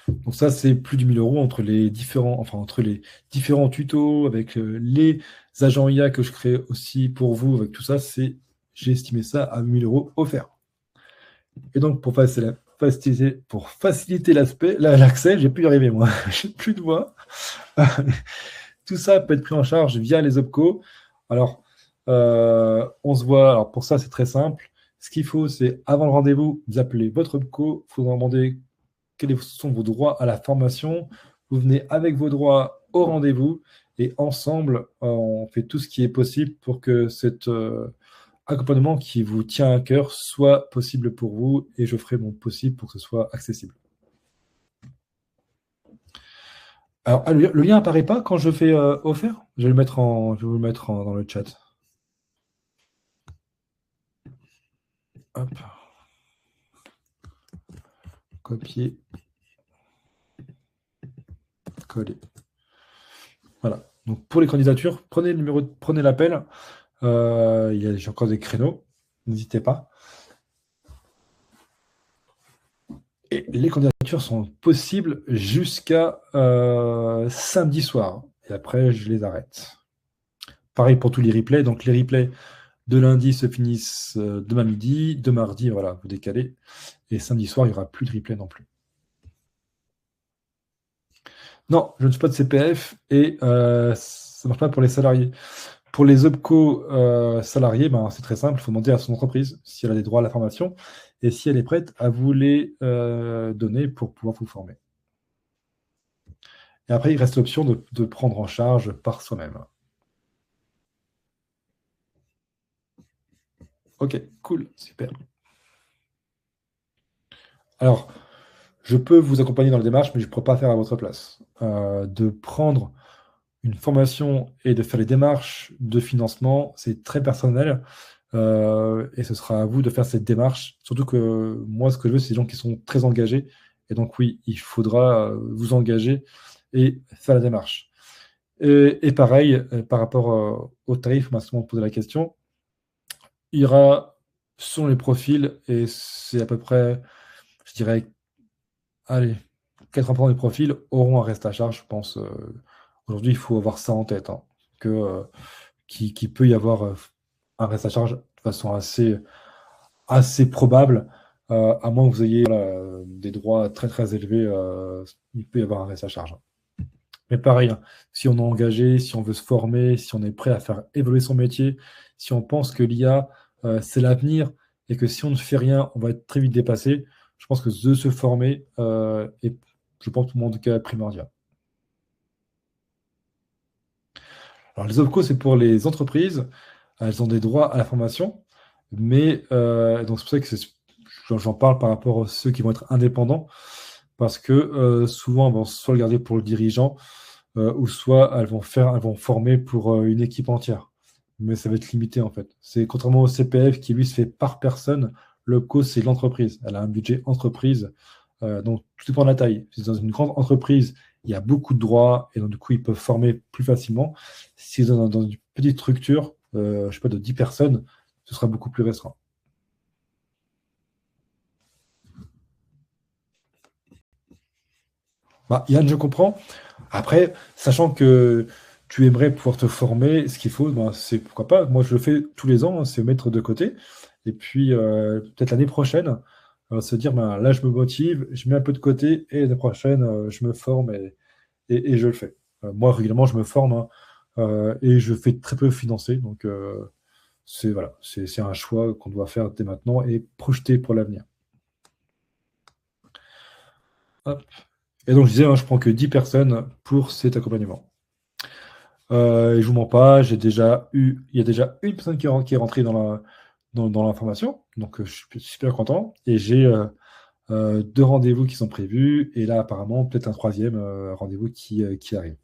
A: Donc ça, c'est plus de 1 000 € entre les différents tutos, avec les agents IA que je crée aussi pour vous, avec tout ça, j'ai estimé ça à 1 000 € offerts. Et donc, pour faciliter l'accès, j'ai pu y arriver, moi. J'ai plus de voix. Tout ça peut être pris en charge via les OPCO. Alors, on se voit. Alors, pour ça, c'est très simple. Ce qu'il faut, c'est avant le rendez-vous, vous appelez votre OPCO. Il faut demander quels sont vos droits à la formation. Vous venez avec vos droits au rendez-vous et ensemble, on fait tout ce qui est possible pour que cet accompagnement qui vous tient à cœur soit possible pour vous et je ferai mon possible pour que ce soit accessible. Alors, le lien apparaît pas quand je fais offert. Je vais vous le mettre dans le chat. Hop. Copier. Coller. Voilà. Donc, pour les candidatures, prenez l'appel. J'ai encore des créneaux. N'hésitez pas. Et les candidatures sont possibles jusqu'à samedi soir. Et après, je les arrête. Pareil pour tous les replays. Donc, les replays de lundi se finissent demain midi. De mardi, voilà, vous décalez. Et samedi soir, il n'y aura plus de replay non plus. Non, je ne suis pas de CPF et ça ne marche pas pour les salariés. Pour les OPCO salariés, ben, c'est très simple. Il faut demander à son entreprise si elle a des droits à la formation et si elle est prête à vous les donner pour pouvoir vous former. Et après, il reste l'option de prendre en charge par soi-même. Ok, cool, super. Alors, je peux vous accompagner dans la démarche, mais je ne pourrais pas faire à votre place. De prendre une formation et de faire les démarches de financement, c'est très personnel. Et ce sera à vous de faire cette démarche. Surtout que moi, ce que je veux, c'est des gens qui sont très engagés. Et donc, oui, il faudra vous engager et faire la démarche. Et pareil, par rapport au tarif, moi, souvent posé la question, il y aura selon les profils, et c'est à peu près, je dirais, allez, 80% des profils auront un reste à charge, je pense. Aujourd'hui, il faut avoir ça en tête, hein, qu'il peut y avoir un reste à charge de façon assez probable, à moins que vous ayez des droits très très élevés, il peut y avoir un reste à charge. Mais pareil, hein, si on est engagé, si on veut se former, si on est prêt à faire évoluer son métier, si on pense que l'IA, c'est l'avenir et que si on ne fait rien, on va être très vite dépassé, je pense que de se former est, je pense, pour moi en tout cas, primordial. Alors, les OPCO, c'est pour les entreprises. Elles ont des droits à la formation, mais donc c'est pour ça que j'en parle par rapport à ceux qui vont être indépendants, parce que souvent, elles vont soit le garder pour le dirigeant, ou soit elles vont former pour une équipe entière. Mais ça va être limité en fait. C'est contrairement au CPF qui lui se fait par personne, le co c'est l'entreprise. Elle a un budget entreprise, donc tout dépend de la taille. Si c'est dans une grande entreprise, il y a beaucoup de droits et donc du coup ils peuvent former plus facilement. Si c'est dans une petite structure, je ne sais pas, de 10 personnes, ce sera beaucoup plus restreint. Bah, Yann, je comprends. Après, sachant que tu aimerais pouvoir te former, ce qu'il faut, ben, c'est pourquoi pas. Moi, je le fais tous les ans, hein, c'est mettre de côté. Et puis, peut-être l'année prochaine, se dire, ben, là, je me motive, je mets un peu de côté, et l'année prochaine, je me forme et je le fais. Moi, régulièrement, je me forme, hein, et je fais très peu financer. Donc, voilà, c'est un choix qu'on doit faire dès maintenant et projeter pour l'avenir. Hop. Et donc, je disais, hein, je prends que 10 personnes pour cet accompagnement. Et je vous mens pas, il y a déjà une personne qui est rentrée dans la formation, donc je suis super content. Et j'ai 2 rendez-vous qui sont prévus, et là, apparemment, peut-être un troisième rendez-vous qui arrive.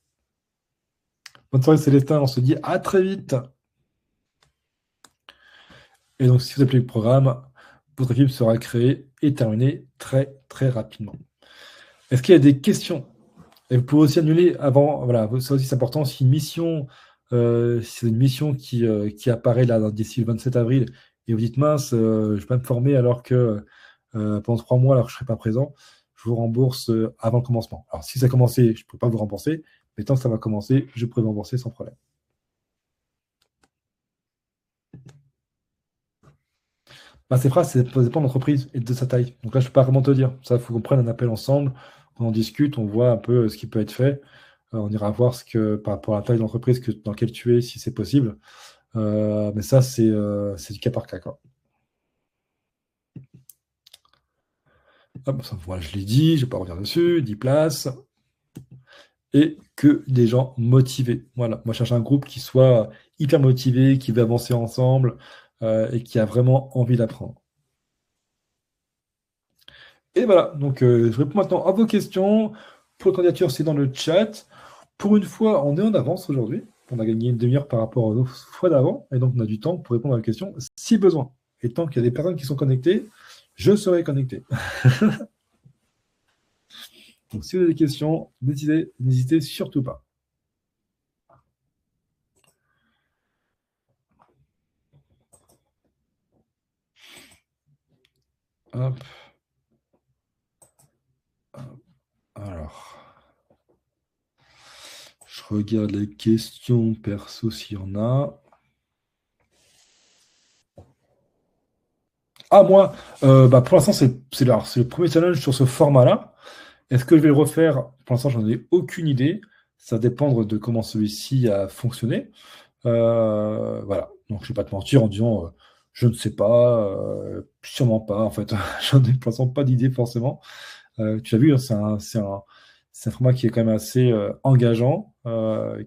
A: Bonne soirée, Célestin, on se dit à très vite. Et donc, si vous appelez le programme, votre équipe sera créée et terminée très, très rapidement. Est-ce qu'il y a des questions? Et vous pouvez aussi annuler avant, voilà, ça aussi c'est important, si c'est une mission qui apparaît là d'ici le 27 avril, et vous dites mince, je ne vais pas me former alors que pendant 3 mois, alors que je ne serai pas présent, je vous rembourse avant le commencement. Alors si ça a commencé, je ne peux pas vous rembourser, mais tant que ça va commencer, je pourrai vous rembourser sans problème. Bah, ces phrases, ça dépend de l'entreprise et de sa taille. Donc là, je ne peux pas vraiment te dire. Ça, il faut qu'on prenne un appel ensemble, on en discute, on voit un peu ce qui peut être fait. On ira voir par rapport à la taille de l'entreprise dans laquelle tu es, si c'est possible. Mais ça, c'est du cas par cas, quoi. Hop, ça, voilà, je l'ai dit, je ne vais pas revenir dessus. 10 places. Et que des gens motivés. Voilà, moi, je cherche un groupe qui soit hyper motivé, qui veut avancer ensemble et qui a vraiment envie d'apprendre. Et voilà, donc je réponds maintenant à vos questions. Pour la candidature, c'est dans le chat. Pour une fois, on est en avance aujourd'hui. On a gagné une demi-heure par rapport aux fois d'avant. Et donc, on a du temps pour répondre à la question si besoin. Et tant qu'il y a des personnes qui sont connectées, je serai connecté. Donc, si vous avez des questions, n'hésitez surtout pas. Hop. Alors, je regarde les questions perso s'il y en a. Ah, moi, pour l'instant, c'est le premier challenge sur ce format-là. Est-ce que je vais le refaire? Pour l'instant, j'en ai aucune idée. Ça va dépendre de comment celui-ci a fonctionné. Voilà. Donc, je ne vais pas te mentir en disant je ne sais pas, sûrement pas. En fait, j'en ai pour l'instant pas d'idée forcément. Tu as vu, hein, c'est un format qui est quand même assez engageant,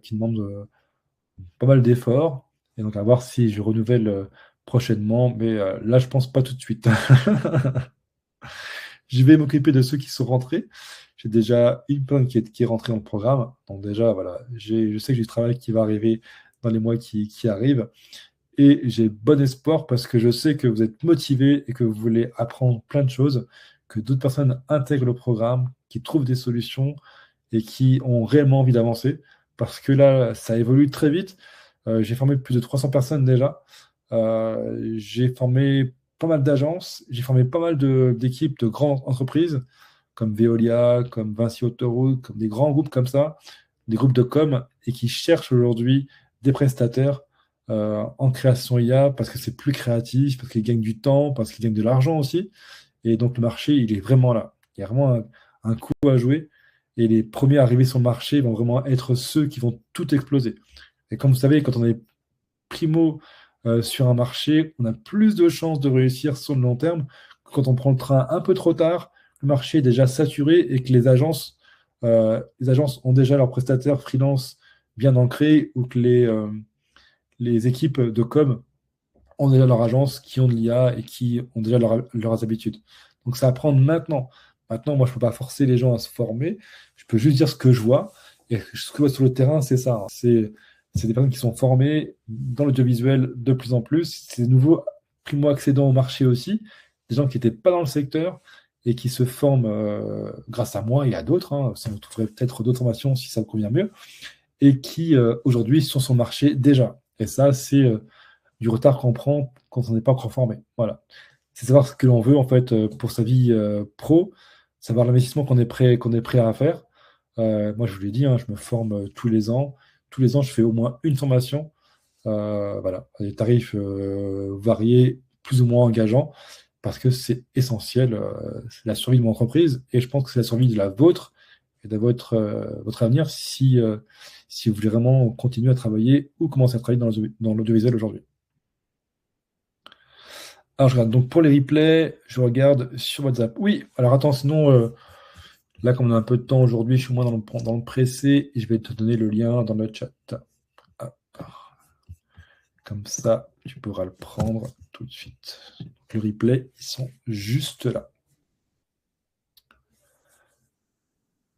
A: qui demande pas mal d'efforts. Et donc, à voir si je renouvelle prochainement. Mais là, je pense pas tout de suite. Je vais m'occuper de ceux qui sont rentrés. J'ai déjà une personne qui est rentrée dans le programme. Donc déjà, voilà, je sais que j'ai du travail qui va arriver dans les mois qui arrivent. Et j'ai bon espoir parce que je sais que vous êtes motivés et que vous voulez apprendre plein de choses, que d'autres personnes intègrent le programme, qui trouvent des solutions et qui ont réellement envie d'avancer. Parce que là, ça évolue très vite. J'ai formé plus de 300 personnes déjà. J'ai formé pas mal d'agences, j'ai formé pas mal d'équipes de grandes entreprises comme Veolia, comme Vinci Autoroute, comme des grands groupes comme ça, des groupes de com, et qui cherchent aujourd'hui des prestataires en création IA parce que c'est plus créatif, parce qu'ils gagnent du temps, parce qu'ils gagnent de l'argent aussi. Et donc le marché, il est vraiment là. Il y a vraiment un coup à jouer. Et les premiers arrivés sur le marché vont vraiment être ceux qui vont tout exploser. Et comme vous savez, quand on est primo sur un marché, on a plus de chances de réussir sur le long terme que quand on prend le train un peu trop tard, le marché est déjà saturé et que les agences ont déjà leurs prestataires freelance bien ancrés, ou que les équipes de com ont déjà leur agence qui ont de l'IA et qui ont déjà leurs habitudes. Donc ça à prendre maintenant. Maintenant, moi, je ne peux pas forcer les gens à se former. Je peux juste dire ce que je vois. Et ce que je vois sur le terrain, c'est ça, hein. C'est des personnes qui sont formées dans l'audiovisuel de plus en plus. C'est des nouveaux primo-accédants au marché aussi. Des gens qui n'étaient pas dans le secteur et qui se forment grâce à moi et à d'autres, hein. Ça vous trouverez peut-être d'autres formations si ça vous convient mieux. Et qui aujourd'hui sont sur le marché déjà. Et ça, c'est du retard qu'on prend quand on n'est pas encore formé. Voilà. C'est savoir ce que l'on veut en fait pour sa vie pro, savoir l'investissement qu'on est prêt à faire. Moi, je vous l'ai dit, hein, je me forme tous les ans. Tous les ans, je fais au moins une formation. Voilà, à des tarifs variés, plus ou moins engageants, parce que c'est essentiel. C'est la survie de mon entreprise, et je pense que c'est la survie de la vôtre et de votre avenir si vous voulez vraiment continuer à travailler ou commencer à travailler dans l'audiovisuel aujourd'hui. Alors, je regarde donc pour les replays, je regarde sur WhatsApp. Oui, alors attends, sinon, Là, comme on a un peu de temps aujourd'hui, je suis moins dans le pressé et je vais te donner le lien dans le chat. Hop. Comme ça, tu pourras le prendre tout de suite. Le replay, ils sont juste là.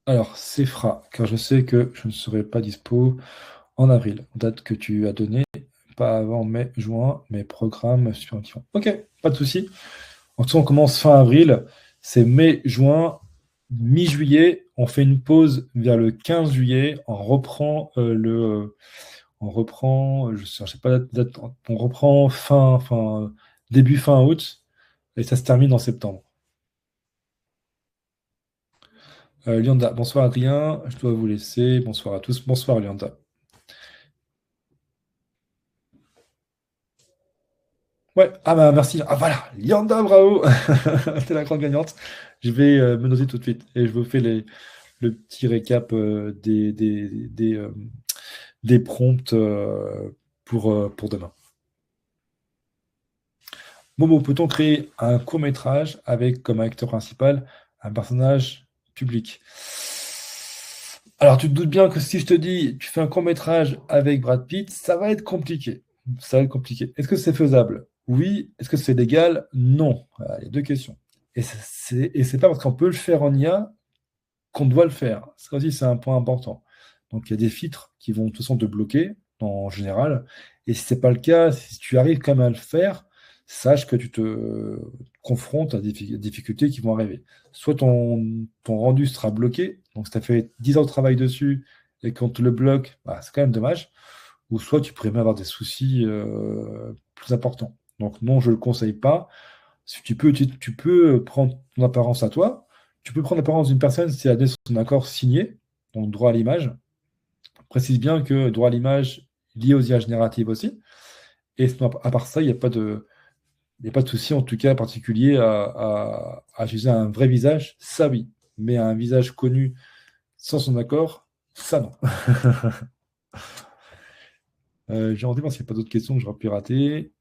A: Alors, Sephra, car je sais que je ne serai pas dispo en avril, date que tu as donnée, pas avant mai, juin, mes programmes suspension. Ok, pas de souci. En tout cas, on commence fin avril, c'est mai, juin, mi-juillet, on fait une pause vers le 15 juillet, je sais pas la date, on reprend début fin août, et ça se termine en septembre. Lyanda, bonsoir Adrien, je dois vous laisser. Bonsoir à tous, bonsoir Lyanda. Ouais, ah bah merci. Ah voilà, Lyanda, bravo! T'es la grande gagnante. Je vais me noter tout de suite et je vous fais le petit récap des prompts pour demain. Momo, peut-on créer un court-métrage avec comme acteur principal un personnage public? Alors, tu te doutes bien que si je te dis, tu fais un court-métrage avec Brad Pitt, ça va être compliqué. Ça va être compliqué. Est-ce que c'est faisable? Oui. Est-ce que c'est légal? Non. Voilà, il y a deux questions. Et c'est pas parce qu'on peut le faire en IA qu'on doit le faire. Ça aussi, c'est un point important. Donc, il y a des filtres qui vont de toute façon te bloquer en général. Et si ce n'est pas le cas, si tu arrives quand même à le faire, sache que tu te confrontes à des difficultés qui vont arriver. Soit ton rendu sera bloqué, donc si tu as fait 10 ans de travail dessus et qu'on te le bloque, bah, c'est quand même dommage. Ou soit tu pourrais même avoir des soucis plus importants. Donc non, je ne le conseille pas. Si tu peux prendre ton apparence à toi, tu peux prendre l'apparence d'une personne si elle a donné son accord signé, donc droit à l'image. Précise bien que droit à l'image lié aux IA génératives aussi. Et sinon, à part ça, il n'y a pas de souci, en tout cas particulier, à utiliser un vrai visage, ça oui. Mais un visage connu sans son accord, ça non. J'ai envie de voir s'il n'y a pas d'autres questions que j'aurais pu rater.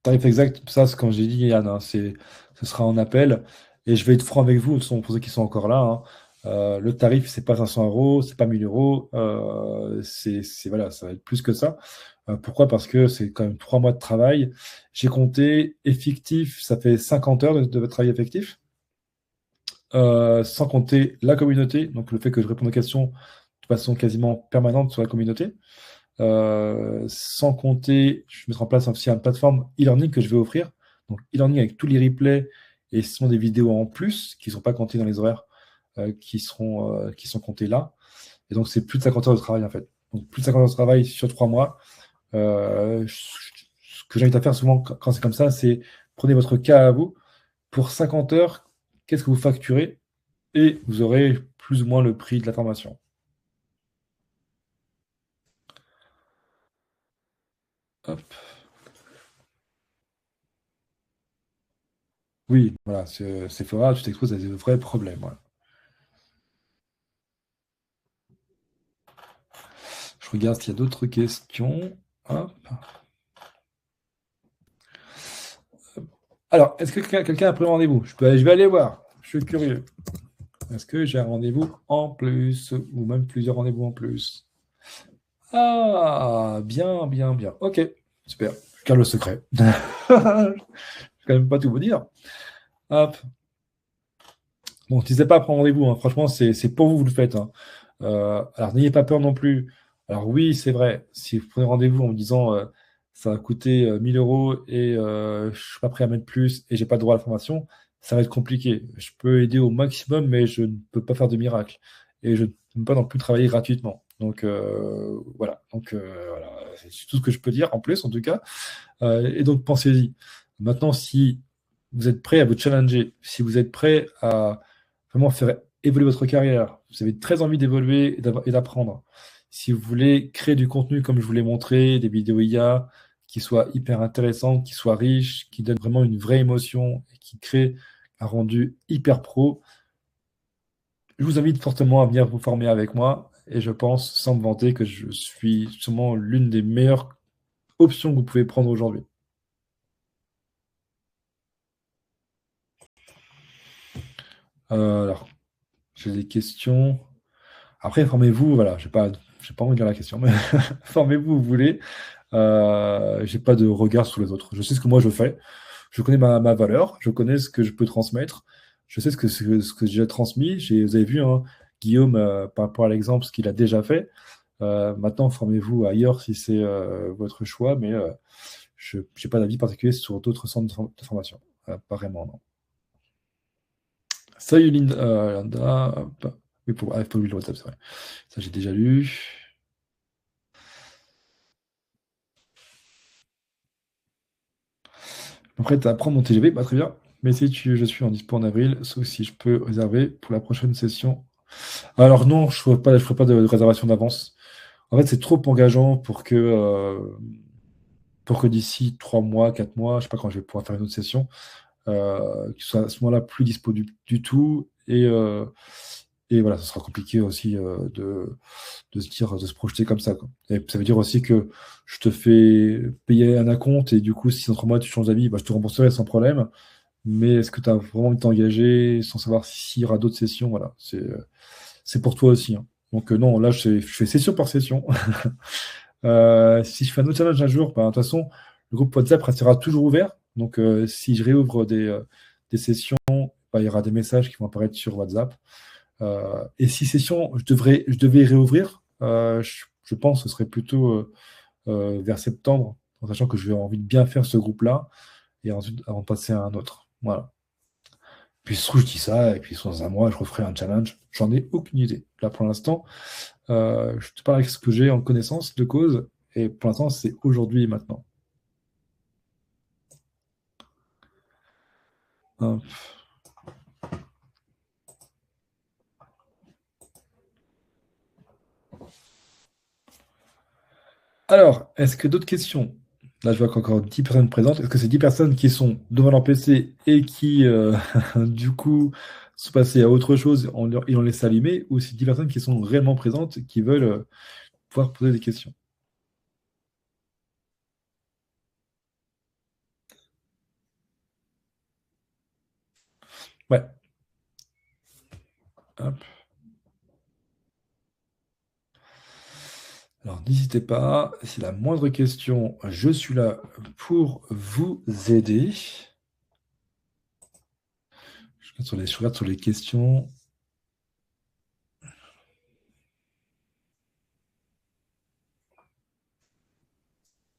A: Tarif exact, ça, c'est comme j'ai dit, Yann, hein, ce sera en appel. Et je vais être franc avec vous, pour ceux qui sont encore là, hein. Le tarif, c'est pas 500 euros, c'est pas 1000 euros. Voilà, ça va être plus que ça. Pourquoi? Parce que c'est quand même 3 mois de travail. J'ai compté effectif, ça fait 50 heures de travail effectif. Sans compter la communauté, donc le fait que je réponde aux questions de façon quasiment permanente sur la communauté. Sans compter, je mettrai en place aussi une plateforme e-learning que je vais offrir. Donc e-learning avec tous les replays et ce sont des vidéos en plus qui ne sont pas comptées dans les horaires qui sont comptés là. Et donc c'est plus de 50 heures de travail en fait. Donc plus de 50 heures de travail sur 3 mois. Ce que j'invite à faire souvent quand c'est comme ça, c'est prenez votre cas à vous. Pour 50 heures, qu'est-ce que vous facturez? Et vous aurez plus ou moins le prix de la formation. Hop. Oui, voilà, c'est Sephora, tu t'exposes à des vrais problèmes. Voilà. Je regarde s'il y a d'autres questions. Hop. Alors, est-ce que quelqu'un a pris rendez-vous? Je vais aller voir. Je suis curieux. Est-ce que j'ai un rendez-vous en plus ou même plusieurs rendez-vous en plus? Ah, bien, bien, bien. Ok, super. Je garde le secret. Je ne vais quand même pas tout vous dire. Hop. Bon, n'hésitez pas à prendre rendez-vous, hein. Franchement, c'est pour vous, vous le faites, hein. Alors, n'ayez pas peur non plus. Alors, oui, c'est vrai, si vous prenez rendez-vous en me disant ça va coûter 1000 euros et je ne suis pas prêt à mettre plus et j'ai pas le droit à la formation, ça va être compliqué. Je peux aider au maximum, mais je ne peux pas faire de miracle. Et je ne peux pas non plus travailler gratuitement. Donc, voilà. Donc, voilà. C'est tout ce que je peux dire en plus, en tout cas. Et donc, pensez-y. Maintenant, si vous êtes prêt à vous challenger, si vous êtes prêt à vraiment faire évoluer votre carrière, vous avez très envie d'évoluer et d'apprendre. Si vous voulez créer du contenu comme je vous l'ai montré, des vidéos IA qui soient hyper intéressantes, qui soient riches, qui donnent vraiment une vraie émotion et qui créent un rendu hyper pro, je vous invite fortement à venir vous former avec moi et je pense, sans me vanter, que je suis sûrement l'une des meilleures options que vous pouvez prendre aujourd'hui. Alors, j'ai des questions. Après, formez-vous, voilà, j'ai pas envie de lire la question, mais formez-vous, vous voulez. J'ai pas de regard sur les autres. Je sais ce que moi je fais. Je connais ma valeur. Je connais ce que je peux transmettre. Je sais ce que j'ai déjà transmis. Vous avez vu, hein, Guillaume, par rapport à l'exemple, ce qu'il a déjà fait. Maintenant, formez-vous ailleurs si c'est votre choix, mais je n'ai pas d'avis particulier sur d'autres centres de formation. Pas vraiment, non. Salut Linda. Hop. Oui, faut lire le WhatsApp, c'est vrai. Ça, j'ai déjà lu. Après, tu apprends mon TGV, bah, très bien. Mais si je suis en dispo en avril, sauf si je peux réserver pour la prochaine session. Alors non, je ferai pas de réservation d'avance. En fait, c'est trop engageant pour que d'ici 3 mois, 4 mois, je sais pas quand je vais pouvoir faire une autre session, qu'il soit à ce moment-là plus dispo du tout. Et voilà, ça sera compliqué aussi de se dire, de se projeter comme ça, quoi. Et ça veut dire aussi que je te fais payer un acompte et du coup, si dans 3 mois tu changes d'avis, bah, je te rembourserai sans problème. Mais est-ce que tu as vraiment envie de t'engager sans savoir s'il y aura d'autres sessions? Voilà, c'est pour toi aussi, hein. Donc non, là, je fais session par session. Si je fais un autre challenge un jour, bah, de toute façon, le groupe WhatsApp restera toujours ouvert. Donc si je réouvre des sessions, bah, il y aura des messages qui vont apparaître sur WhatsApp. Et si session, je devais réouvrir, je pense que ce serait plutôt vers septembre, en sachant que j'ai envie de bien faire ce groupe-là, et ensuite avant de passer à un autre. Voilà. Puis se trouve, je dis ça, et puis dans un mois, je referai un challenge. J'en ai aucune idée. Là, pour l'instant, je te parle avec ce que j'ai en connaissance de cause, et pour l'instant, c'est aujourd'hui et maintenant. Hop. Alors, est-ce que d'autres questions? Là, je vois qu'encore 10 personnes présentes. Est-ce que c'est 10 personnes qui sont devant leur PC et qui, du coup, sont passées à autre chose et on laissé allumer, ou c'est 10 personnes qui sont réellement présentes et qui veulent pouvoir poser des questions? Ouais. Hop. Alors, n'hésitez pas. Si la moindre question, je suis là pour vous aider. Je regarde sur les questions.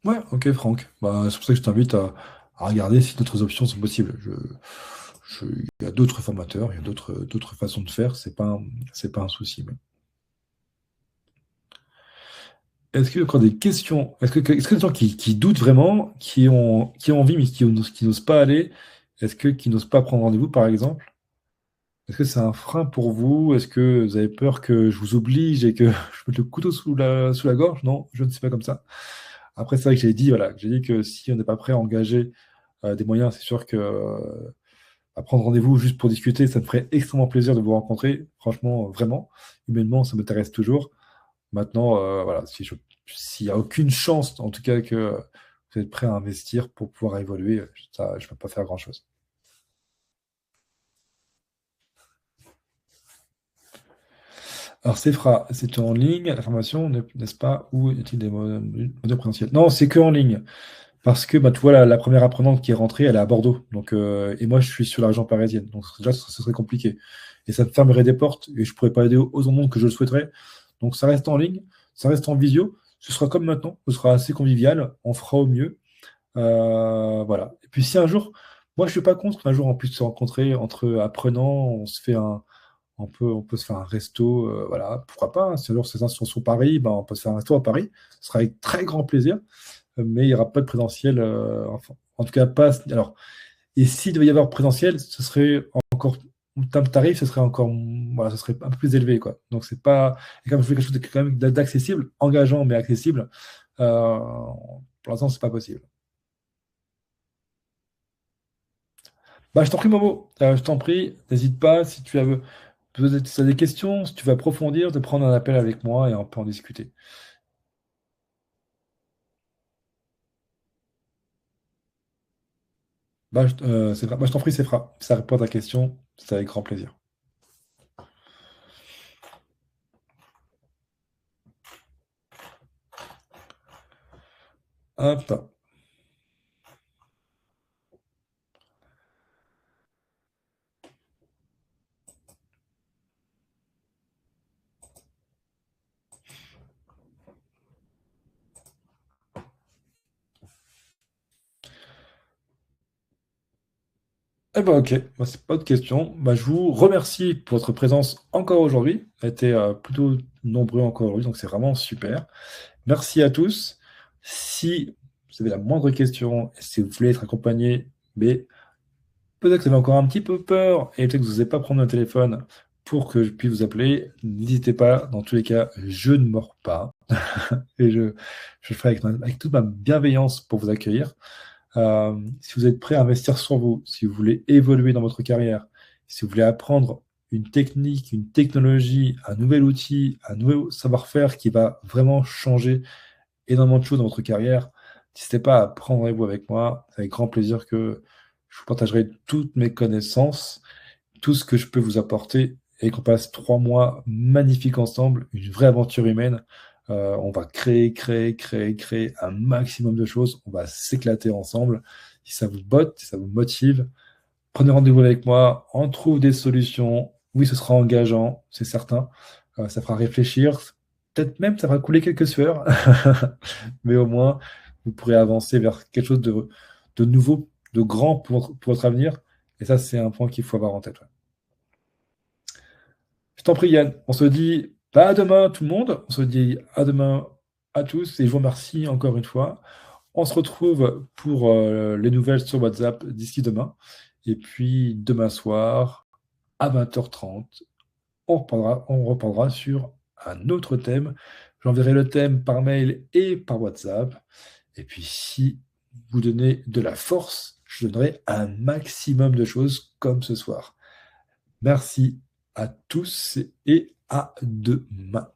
A: Ouais, ok, Franck. Bah, c'est pour ça que je t'invite à regarder si d'autres options sont possibles. Il y a d'autres formateurs, il y a d'autres façons de faire, c'est pas un souci. Est-ce qu'il y a encore des questions? Est-ce que des gens qui doutent vraiment, qui ont envie mais qui n'osent pas aller, qui n'osent pas prendre rendez-vous, par exemple? Est-ce que c'est un frein pour vous? Est-ce que vous avez peur que je vous oblige et que je mette le couteau sous la gorge? Non, je ne suis pas comme ça. Après, c'est vrai que j'ai dit, voilà, que j'ai dit que si on n'est pas prêt à engager des moyens, c'est sûr que à prendre rendez-vous juste pour discuter, ça me ferait extrêmement plaisir de vous rencontrer. Franchement, vraiment, humainement, ça m'intéresse toujours. Maintenant, voilà, s'il n'y a aucune chance, en tout cas, que vous êtes prêt à investir pour pouvoir évoluer, ça, je ne peux pas faire grand-chose. Alors, c'est en ligne, la formation, n'est-ce pas? Ou est-il des modes présentiels? Non, c'est que en ligne. Parce que bah, tu vois, la première apprenante qui est rentrée, elle est à Bordeaux. Donc, et moi, je suis sur la région parisienne. Donc, déjà, ce serait compliqué. Et ça me fermerait des portes et je ne pourrais pas aider autant de monde que je le souhaiterais. Donc, ça reste en ligne, ça reste en visio. Ce sera comme maintenant, ce sera assez convivial. On fera au mieux. Voilà. Et puis, si un jour, moi, je ne suis pas contre qu'un jour on puisse se rencontrer entre apprenants, on peut se faire un resto. Voilà. Pourquoi pas, hein. Si un jour ces sont sur Paris, ben, on peut se faire un resto à Paris. Ce sera avec très grand plaisir, mais il n'y aura pas de présentiel, enfin, en tout cas pas. Alors, et s'il devait y avoir présentiel, ce serait encore, en termes de tarif, ce serait encore, voilà, ce serait un peu plus élevé, quoi. Donc c'est pas, et comme je voulais quelque chose quand même d'accessible, engageant mais accessible, pour l'instant c'est pas possible. Bah, je t'en prie, Momo, je t'en prie, n'hésite pas si si tu as des questions, si tu veux approfondir, de prendre un appel avec moi et on peut en discuter. Bah, je t'en prie, c'est ça répond à ta question, c'est avec grand plaisir. Hop. Eh ben ok, moi, c'est pas de question. Bah, je vous remercie pour votre présence encore aujourd'hui. Vous avez été plutôt nombreux encore aujourd'hui, donc c'est vraiment super. Merci à tous. Si vous avez la moindre question, si vous voulez être accompagné, mais peut-être que vous avez encore un petit peu peur et peut-être que vous n'osez pas prendre un téléphone pour que je puisse vous appeler, n'hésitez pas. Dans tous les cas, je ne mords pas et je le ferai avec toute ma bienveillance pour vous accueillir. Si vous êtes prêt à investir sur vous, si vous voulez évoluer dans votre carrière, si vous voulez apprendre une technique, une technologie, un nouvel outil, un nouveau savoir-faire qui va vraiment changer énormément de choses dans votre carrière, n'hésitez pas à prendre rendez-vous avec moi. C'est avec grand plaisir que je vous partagerai toutes mes connaissances, tout ce que je peux vous apporter et qu'on passe 3 mois magnifiques ensemble, une vraie aventure humaine. On va créer un maximum de choses. On va s'éclater ensemble. Si ça vous botte, si ça vous motive, prenez rendez-vous avec moi. On trouve des solutions. Oui, ce sera engageant, c'est certain. Ça fera réfléchir. Peut-être même ça fera couler quelques sueurs. Mais au moins, vous pourrez avancer vers quelque chose de nouveau, de grand pour votre avenir. Et ça, c'est un point qu'il faut avoir en tête. Ouais. Je t'en prie, Yann. On se dit pas à demain, tout le monde. On se dit à demain à tous. Et je vous remercie encore une fois. On se retrouve pour les nouvelles sur WhatsApp d'ici demain. Et puis demain soir, à 20h30, on reprendra sur un autre thème. J'enverrai le thème par mail et par WhatsApp. Et puis si vous donnez de la force, je donnerai un maximum de choses comme ce soir. Merci à tous et à demain.